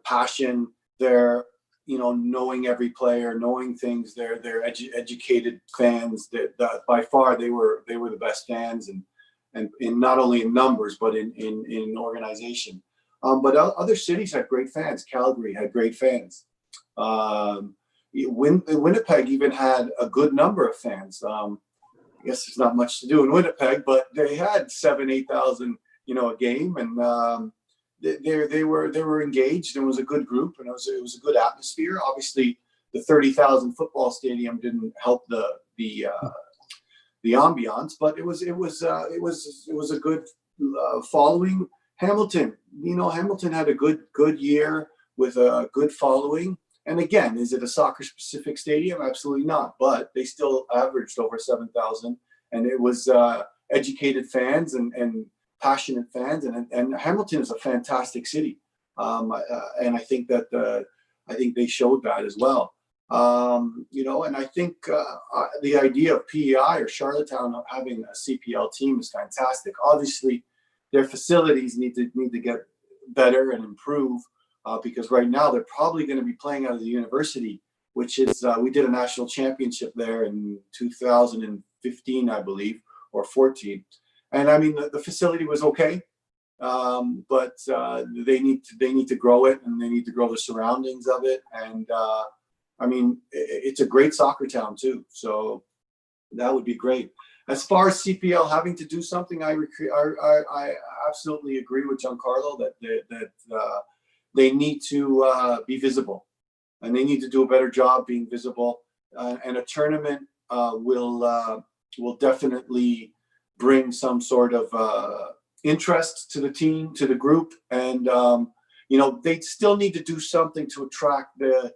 passion, their knowing every player, knowing things. They're educated fans. That by far they were the best fans, and in not only in numbers but in organization. But other cities had great fans. Calgary had great fans. Winnipeg even had a good number of fans. I guess there's not much to do in Winnipeg, but they had 7,000-8,000 a game, and they were engaged, and it was a good group, and it was a good atmosphere. Obviously, the 30,000 football stadium didn't help the ambiance, but it was a good following. Hamilton had a good year with a good following. And again, is it a soccer specific stadium? Absolutely not. But they still averaged over 7,000, and it was educated fans and passionate fans, and Hamilton is a fantastic city, and I think they showed that as well. And I think the idea of PEI or Charlottetown having a CPL team is fantastic. Obviously, their facilities need to get better and improve, because right now they're probably going to be playing out of the university, which is we did a national championship there in 2015, I believe, or 14. And I mean, the facility was okay, but they need to grow it, and they need to grow the surroundings of it. And I mean, it's a great soccer town too, so that would be great. As far as CPL having to do something, I absolutely agree with Giancarlo that they need to be visible, and they need to do a better job being visible. And a tournament will definitely bring some sort of interest to the team, to the group, and they still need to do something to attract the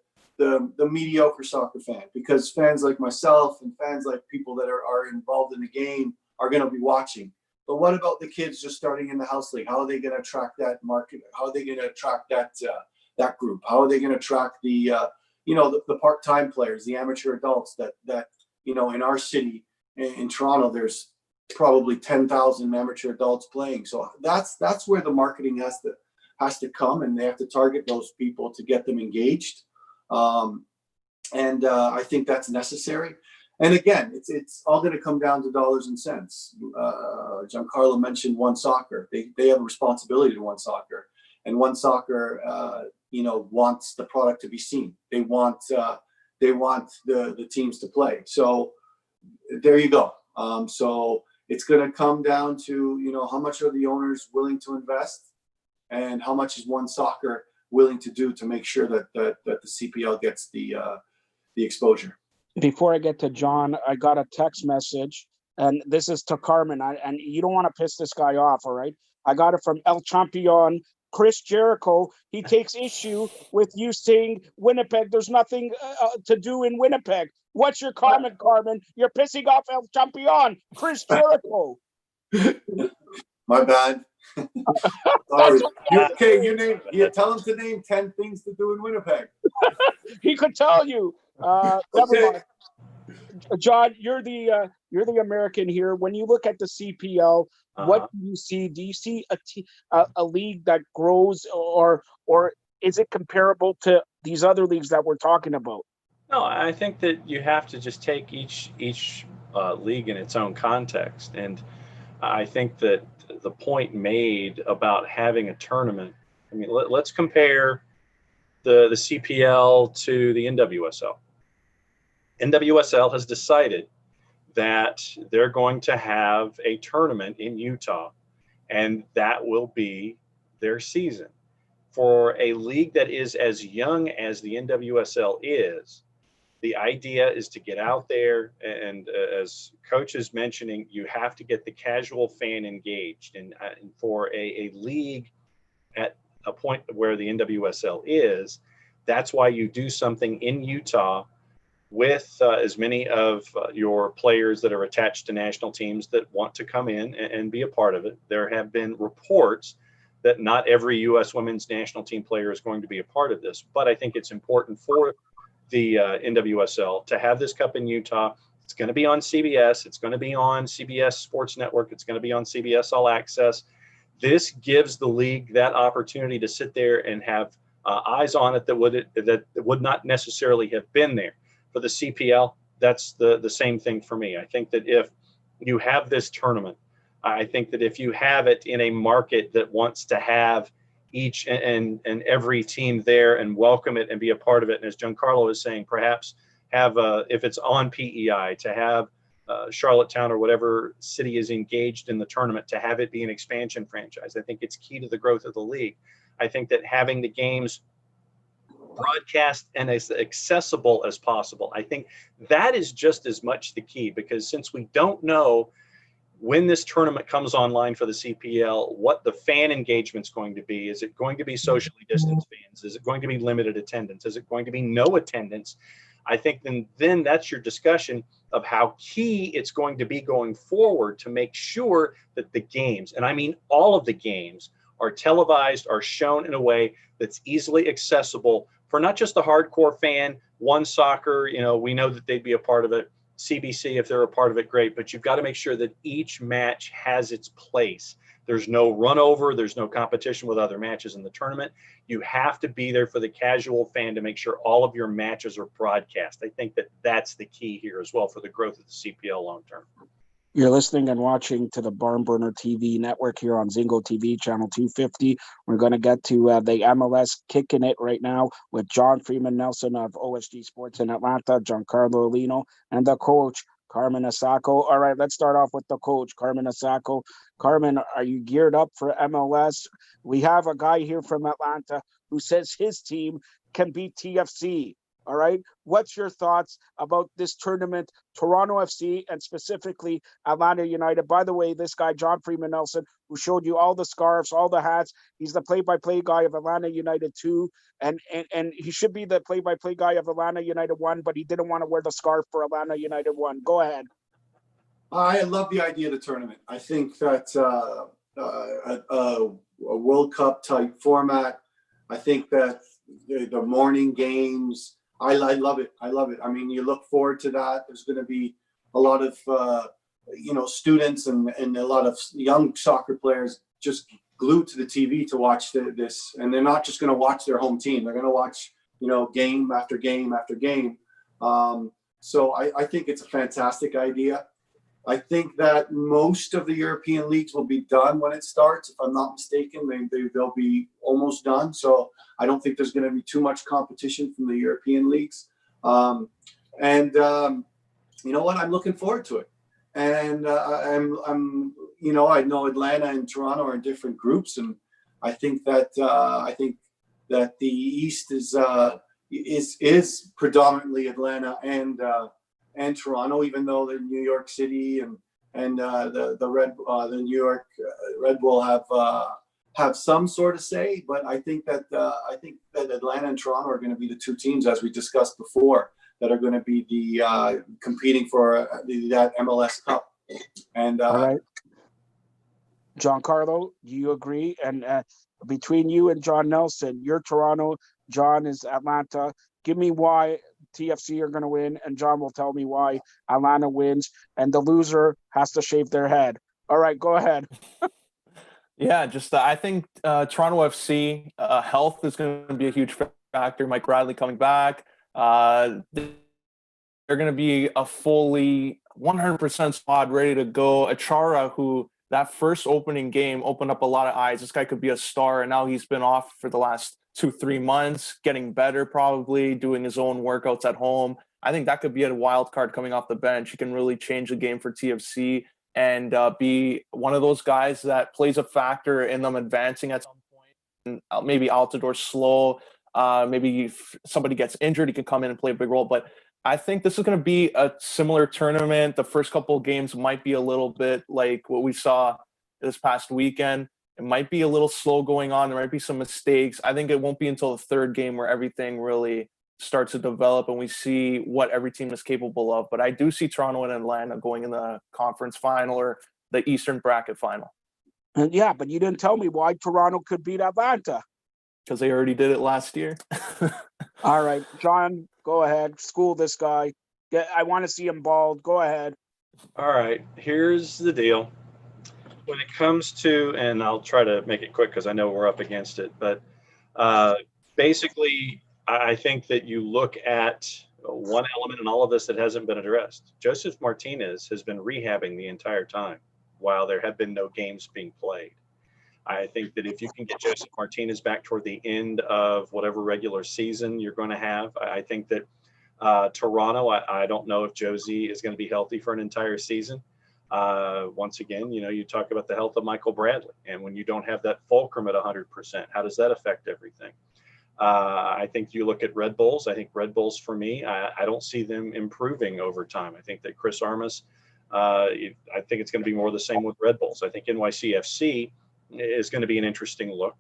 mediocre soccer fan, because fans like myself and fans like people that are involved in the game are going to be watching. But what about the kids just starting in the house league? How are they going to attract that market? How are they going to attract that group? How are they going to attract the part-time players, the amateur adults that in our city, in Toronto, there's probably 10,000 amateur adults playing. So that's where the marketing has to come, and they have to target those people to get them engaged. I think that's necessary. And again, it's all going to come down to dollars and cents. Giancarlo mentioned One Soccer. They have a responsibility to One Soccer, and One Soccer, wants the product to be seen. They want the teams to play. So there you go. So it's going to come down to how much are the owners willing to invest, and how much is One Soccer willing to do to make sure that the CPL gets the exposure. Before I get to John, I got a text message, and this is to Carmen. And you don't want to piss this guy off, all right? I got it from El Champion, Chris Jericho. He takes issue with you saying Winnipeg. There's nothing to do in Winnipeg. What's your comment, Carmen? You're pissing off El Champion, Chris Jericho. My bad. Sorry. Tell him to name 10 things to do in Winnipeg. He could tell you. Never mind. John, you're the American here. When you look at the CPL, what do you see? Do you see a league that grows, or is it comparable to these other leagues that we're talking about? No, I think that you have to just take each league in its own context, and I think that the point made about having a tournament. I mean, let's compare the CPL to the NWSL. NWSL has decided that they're going to have a tournament in Utah, and that will be their season. For a league that is as young as the NWSL is, the idea is to get out there, and as Coach is mentioning, you have to get the casual fan engaged. And for a league at a point where the NWSL is, that's why you do something in Utah with as many of your players that are attached to national teams that want to come in and be a part of it. There have been reports that not every U.S. women's national team player is going to be a part of this, but I think it's important for the NWSL to have this cup in Utah. It's going to be on CBS. It's going to be on CBS Sports Network. It's going to be on CBS All Access. This gives the league that opportunity to sit there and have eyes on it that would not necessarily have been there. For the CPL, that's the same thing for me. I think that if you have this tournament, I think that if you have it in a market that wants to have each and every team there and welcome it and be a part of it, and as Giancarlo is saying, perhaps have if it's on PEI, to have Charlottetown or whatever city is engaged in the tournament, to have it be an expansion franchise. I think it's key to the growth of the league. I think that having the games broadcast and as accessible as possible, I think that is just as much the key, because since we don't know when this tournament comes online for the CPL, what the fan engagement's going to be. Is it going to be socially distanced fans? Is it going to be limited attendance? Is it going to be no attendance? I think then that's your discussion of how key it's going to be going forward to make sure that the games, and I mean all of the games, are televised, are shown in a way that's easily accessible for not just the hardcore fan. One Soccer, we know that they'd be a part of it. CBC, if they're a part of it, great. But you've got to make sure that each match has its place. There's no run over. There's no competition with other matches in the tournament. You have to be there for the casual fan to make sure all of your matches are broadcast. I think that that's the key here as well for the growth of the CPL long term. You're listening and watching to the BarnBurner TV Network here on Zingo TV Channel 250. We're going to get to the MLS kicking it right now with John Freeman Nelson of OSG Sports in Atlanta, Giancarlo Lino, and the coach, Carmen Asako. All right, let's start off with the coach, Carmen Asako. Carmen, are you geared up for MLS? We have a guy here from Atlanta who says his team can beat TFC. All right. What's your thoughts about this tournament, Toronto FC and specifically Atlanta United? By the way, this guy, John Freeman Nelson, who showed you all the scarves, all the hats, he's the play-by-play guy of Atlanta United 2. And he should be the play-by-play guy of Atlanta United 1, but he didn't want to wear the scarf for Atlanta United 1. Go ahead. I love the idea of the tournament. I think that a World Cup type format, I think that the morning games, I love it. I love it. I mean, you look forward to that. There's going to be a lot of, students and a lot of young soccer players just glued to the TV to watch this. And they're not just going to watch their home team. They're going to watch, game after game after game. So I think it's a fantastic idea. I think that most of the European leagues will be done when it starts. If I'm not mistaken, they'll be almost done. So I don't think there's going to be too much competition from the European leagues. You know what? I'm looking forward to it. And I know Atlanta and Toronto are in different groups, and I think that the East is predominantly Atlanta and Toronto, even though the New York City and the New York Red Bull have some sort of say. But I think that Atlanta and Toronto are going to be the two teams, as we discussed before, that are going to be the competing for that MLS Cup. And all right, Giancarlo, do you agree? And between you and John Nelson, you're Toronto, John is Atlanta. Give me why TFC are going to win, and John will tell me why Atlanta wins, and the loser has to shave their head. All right, go ahead. Yeah, I think Toronto FC health is going to be a huge factor. Mike Bradley coming back. They're going to be a fully 100% squad ready to go. Achara, who that first opening game opened up a lot of eyes. This guy could be a star, and now he's been off for the last 2-3 months, getting better, probably doing his own workouts at home. I think that could be a wild card coming off the bench. He can really change the game for TFC and be one of those guys that plays a factor in them advancing at some point. And maybe Altidore slow. Maybe if somebody gets injured, he can come in and play a big role. But I think this is going to be a similar tournament. The first couple of games might be a little bit like what we saw this past weekend. It might be a little slow going on. There might be some mistakes. I think it won't be until the third game where everything really starts to develop and we see what every team is capable of. But I do see Toronto and Atlanta going in the conference final or the Eastern bracket final. Yeah, but you didn't tell me why Toronto could beat Atlanta. Because they already did it last year. All right, John, go ahead. School this guy. I want to see him bald. Go ahead. All right, here's the deal. When it comes to, and I'll try to make it quick because I know we're up against it, but basically, I think that you look at one element in all of this that hasn't been addressed. Joseph Martinez has been rehabbing the entire time while there have been no games being played. I think that if you can get Joseph Martinez back toward the end of whatever regular season you're going to have, I think that Toronto, I don't know if Josie is going to be healthy for an entire season. Once again, you talk about the health of Michael Bradley, and when you don't have that fulcrum at 100%, how does that affect everything? I think you look at Red Bulls. I think Red Bulls, for me, I don't see them improving over time. I think that Chris Armas, I think it's going to be more the same with Red Bulls. I think NYCFC is going to be an interesting look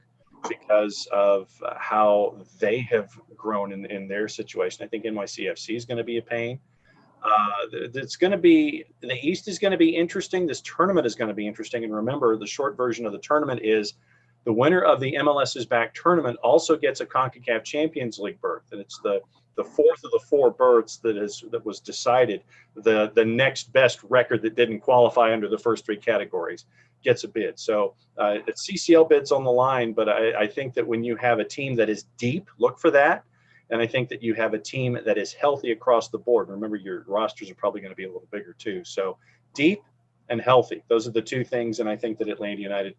because of how they have grown in their situation. I think NYCFC is going to be a pain. It's going to be, the East is going to be interesting. This tournament is going to be interesting. And remember, the short version of the tournament is the winner of the MLS is Back tournament also gets a CONCACAF Champions League berth. And it's the fourth of the four berths that was decided. The next best record that didn't qualify under the first three categories gets a bid. So it's CCL bids on the line, but I think that when you have a team that is deep, look for that. And I think that you have a team that is healthy across the board. Remember, your rosters are probably going to be a little bigger too. So deep and healthy. Those are the two things. And I think that Atlanta United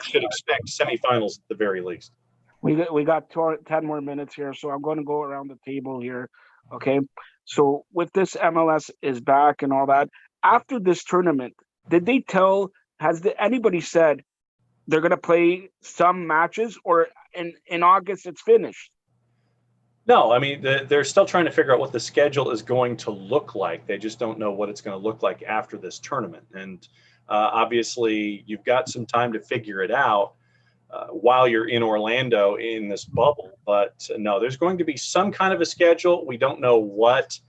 should expect semifinals at the very least. We got 10 more minutes here, so I'm going to go around the table here. Okay. So with this MLS is back and all that, after this tournament, did they anybody said they're going to play some matches, or in August it's finished? No, I mean, they're still trying to figure out what the schedule is going to look like. They just don't know what it's going to look like after this tournament. And obviously, you've got some time to figure it out while you're in Orlando in this bubble. But no, there's going to be some kind of a schedule. We don't know what.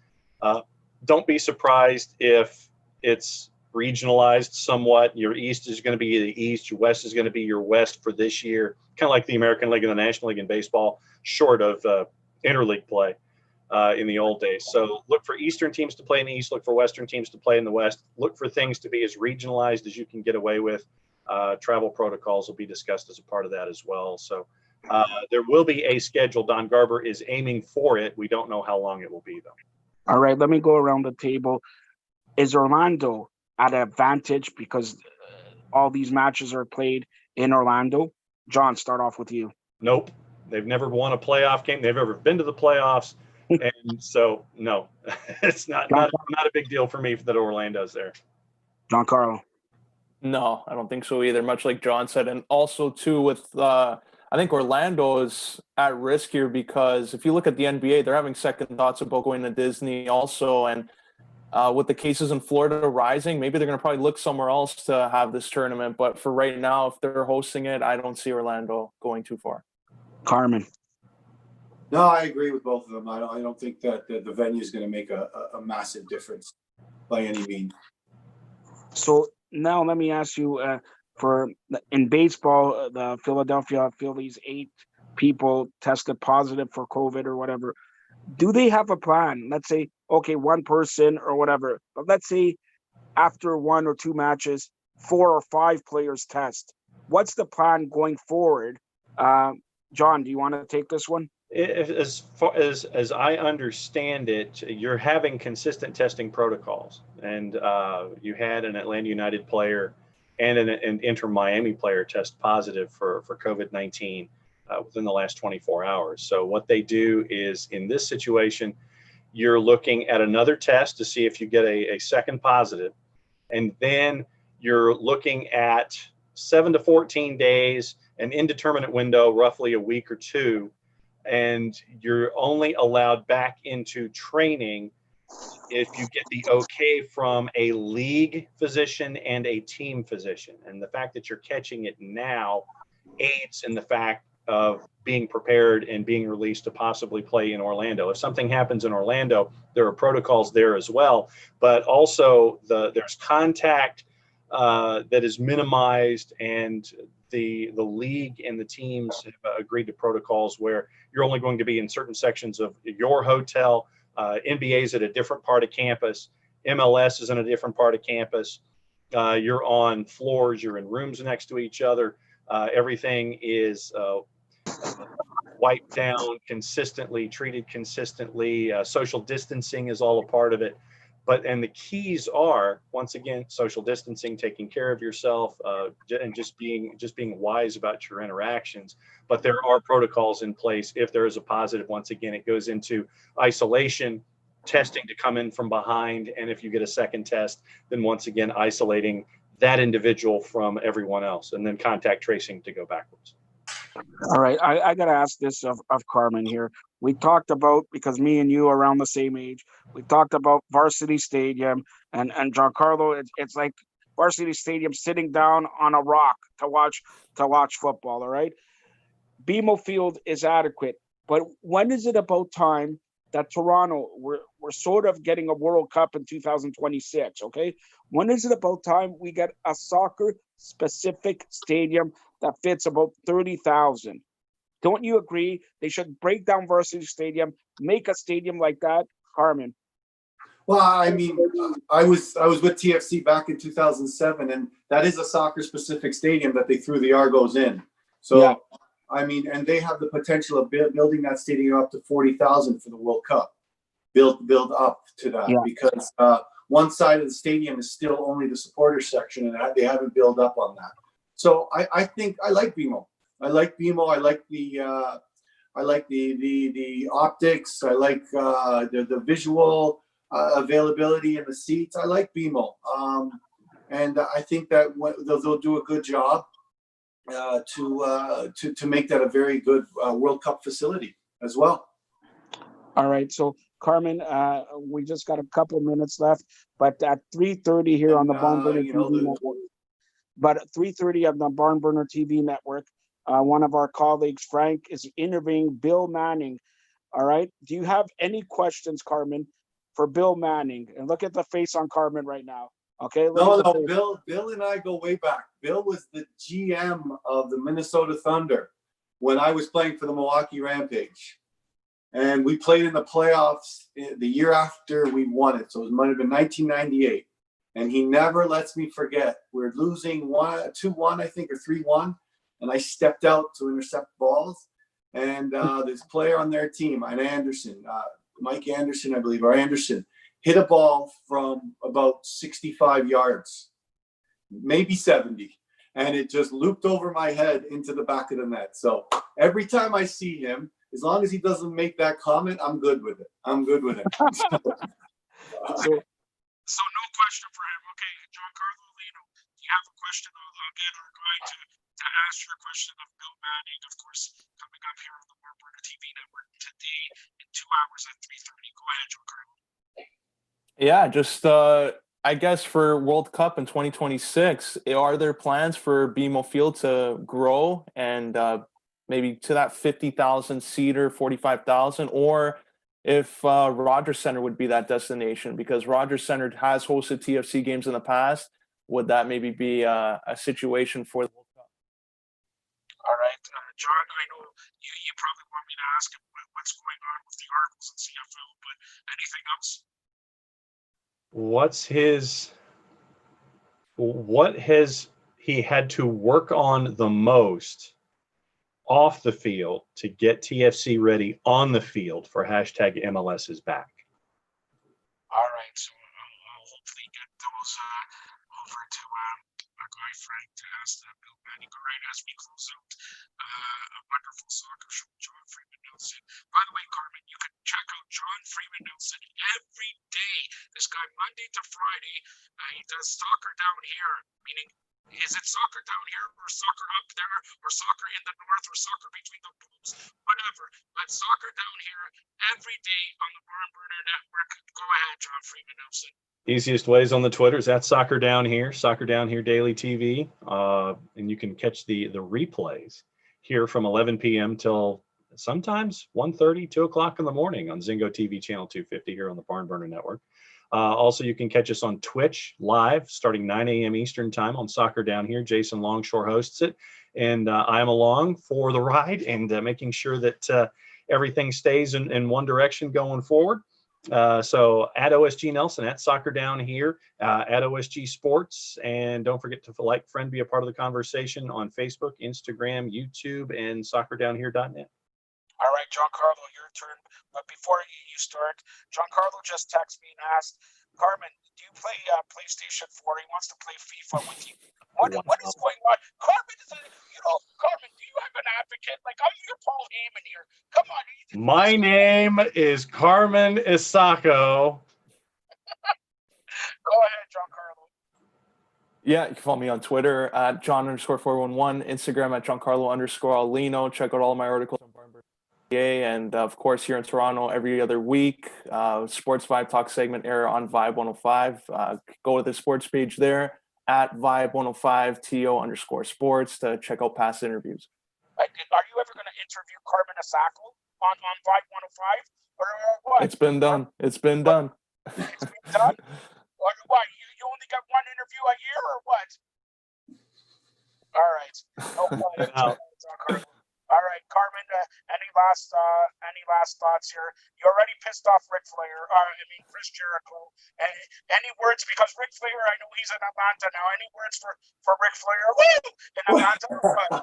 Don't be surprised if it's regionalized somewhat. Your East is going to be the East. Your West is going to be your West for this year, kind of like the American League and the National League in baseball, short of interleague play in the old days. So look for Eastern teams to play in the East, look for Western teams to play in the West, look for things to be as regionalized as you can get away with. Travel protocols will be discussed as a part of that as well. So there will be a schedule. Don Garber is aiming for it. We don't know how long it will be, though. All right, let me go around the table. Is Orlando at an advantage because all these matches are played in Orlando? John, start off with you. Nope. They've never won a playoff game. They've ever been to the playoffs. And so, no, it's not a big deal for me that Orlando's there. Giancarlo. No, I don't think so either, much like John said. And also, too, with I think Orlando is at risk here because if you look at the NBA, they're having second thoughts about going to Disney also. And with the cases in Florida rising, maybe they're going to probably look somewhere else to have this tournament. But for right now, if they're hosting it, I don't see Orlando going too far. Carmen. No, I agree with both of them. I don't think that the venue is going to make a massive difference by any means. So now let me ask you, in baseball, the Philadelphia Phillies, 8 people tested positive for COVID or whatever. Do they have a plan? Let's say, okay, one person or whatever, but let's say after 1 or 2 matches, 4 or 5 players test. What's the plan going forward? John, do you want to take this one? As far as I understand it, you're having consistent testing protocols, and you had an Atlanta United player and an Inter Miami player test positive for COVID-19 within the last 24 hours. So what they do is, in this situation, you're looking at another test to see if you get a second positive, and then you're looking at 7 to 14 days, an indeterminate window, roughly a week or 2, and you're only allowed back into training if you get the okay from a league physician and a team physician. And the fact that you're catching it now aids in the fact of being prepared and being released to possibly play in Orlando. If something happens in Orlando, there are protocols there as well, but also there's contact that is minimized, and the league and the teams have agreed to protocols where you're only going to be in certain sections of your hotel. NBA is at a different part of campus. MLS is in a different part of campus. You're on floors. You're in rooms next to each other. Everything is wiped down consistently, treated consistently. Social distancing is all a part of it. And the keys are, once again, social distancing, taking care of yourself, and just being wise about your interactions. But there are protocols in place. If there is a positive, once again, it goes into isolation, testing to come in from behind. And if you get a second test, then once again, isolating that individual from everyone else, and then contact tracing to go backwards. All right, I got to ask this of Carmen here. We talked about, because me and you are around the same age, we talked about Varsity Stadium, and Giancarlo, it's like Varsity Stadium sitting down on a rock to watch football. All right, BMO Field is adequate, but when is it about time that Toronto, we're sort of getting a World Cup in 2026, okay? When is it about time we get a soccer-specific stadium that fits about 30,000? Don't you agree? They should break down Varsity Stadium, make a stadium like that. Carmen. Well, I mean, I was with TFC back in 2007, and that is a soccer-specific stadium that they threw the Argos in. So, yeah. I mean, and they have the potential of building that stadium up to 40,000 for the World Cup. Build up to that, yeah. Because one side of the stadium is still only the supporter section, and they haven't built up on that. So I think I like BMO. I like BMO. I like the optics. I like the visual availability in the seats. I like BMO, and I think that they'll do a good job to make that a very good World Cup facility as well. All right. So Carmen, we just got a couple minutes left, but at 3:30 here on the BarnBurner TV Network. But at 3:30 on the BarnBurner TV Network, one of our colleagues, Frank, is interviewing Bill Manning. All right. Do you have any questions, Carmen, for Bill Manning? And look at the face on Carmen right now. Okay. No, Bill and I go way back. Bill was the GM of the Minnesota Thunder when I was playing for the Milwaukee Rampage. And we played in the playoffs the year after we won it. So it might have been 1998. And he never lets me forget. We're losing 2-1, I think, or 3-1. And I stepped out to intercept balls. And this player on their team, Mike Anderson, I believe, or Anderson, hit a ball from about 65 yards, maybe 70. And it just looped over my head into the back of the net. So every time I see him, as long as he doesn't make that comment, I'm good with it. I'm good with it. So no question for him. Okay, Giancarlo Lino, do you have a question? I'll get our guy to ask your question of Bill Manning, of course, coming up here on the BarnBurner TV Network today in 2 hours at 3:30. Go ahead, Giancarlo. Yeah, just I guess for World Cup in 2026, are there plans for BMO Field to grow and maybe to that 50,000 seater, 45,000, or if Rogers Center would be that destination? Because Rogers Center has hosted TFC games in the past. Would that maybe be a situation for the World Cup? All right, John, I know you probably want me to ask him what's going on with the articles in CFL, but anything else? What has he had to work on the most off the field to get TFC ready on the field for hashtag MLS is back? All right, so I'll hopefully get those over to our guy Frank to ask Bill Manning. All right, as we close out a wonderful soccer show, John Freeman Nelson. By the way, Carmen, you can check out John Freeman Nelson every day. This guy, Monday to Friday, he does soccer down here, meaning is it soccer down here or soccer up there or soccer in the north or soccer between the poles, whatever. But soccer down here every day on the BarnBurner Network. Go ahead, John Freeman Nelson. Easiest ways on the Twitter is at Soccer Down Here Daily TV. And you can catch the replays here from 11 p.m. till sometimes 1:30, 2 o'clock in the morning on Zingo TV Channel 250 here on the BarnBurner Network. Also, you can catch us on Twitch live starting 9 a.m. Eastern time on Soccer Down Here. Jason Longshore hosts it, and I am along for the ride and making sure that everything stays in one direction going forward. So at OSG Nelson, at Soccer Down Here, at OSG Sports, and don't forget to like, friend, be a part of the conversation on Facebook, Instagram, YouTube, and soccerdownhere.net. All right, Giancarlo, your turn. But before you start, Giancarlo just texted me and asked, Carmen, do you play PlayStation 4? He wants to play FIFA with you. What is going on? Carmen, Carmen, do you have an advocate? Like, I'm your Paul Heyman here. Come on. My name is Carmen Isako. Go ahead, Giancarlo. Yeah, you can follow me on Twitter at John_411, Instagram at Giancarlo_Alino. Check out all of my articles on BarnBurner. And of course, here in Toronto, every other week, Sports Vibe Talk segment air on Vibe 105. Go to the sports page there at Vibe 105 TO_sports to check out past interviews. Are you ever going to interview Carmen Isako on Vibe 105? Or what? It's been done. It's been done. It's been done? Or what? You only got one interview a year or what? All right. No, all right, Carmen. Any last thoughts here? You already pissed off Chris Jericho. Any words, because Ric Flair? I know he's in Atlanta now. Any words for Ric Flair? Woo! In Atlanta?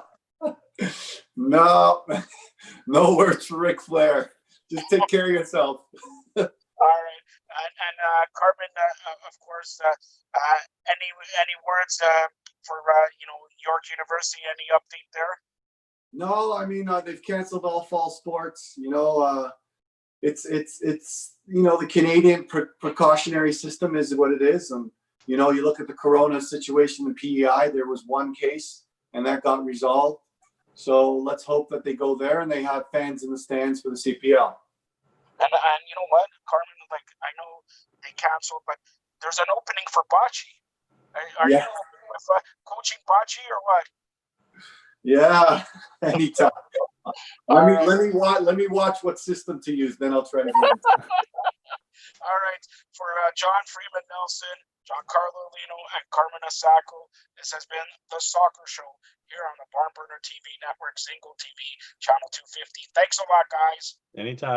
No words for Ric Flair. Just take care of yourself. All right, and Carmen, of course. Any words for York University? Any update there? No, I mean they've canceled all fall sports. It's the Canadian precautionary system is what it is, and you look at the Corona situation in PEI. There was one case, and that got resolved. So let's hope that they go there and they have fans in the stands for the CPL. And you know what, Carmen? Like, I know they canceled, but there's an opening for Bocce. Are Yeah. you with, coaching Bocce or what? Yeah, anytime. All right. Let me watch what system to use. Then I'll try to get into it. All right. For John Freeman Nelson, Giancarlo Lino, and Carmen Asako, this has been the Soccer Show here on the BarnBurner TV Network, Zingo TV Channel 250. Thanks a lot, guys. Anytime.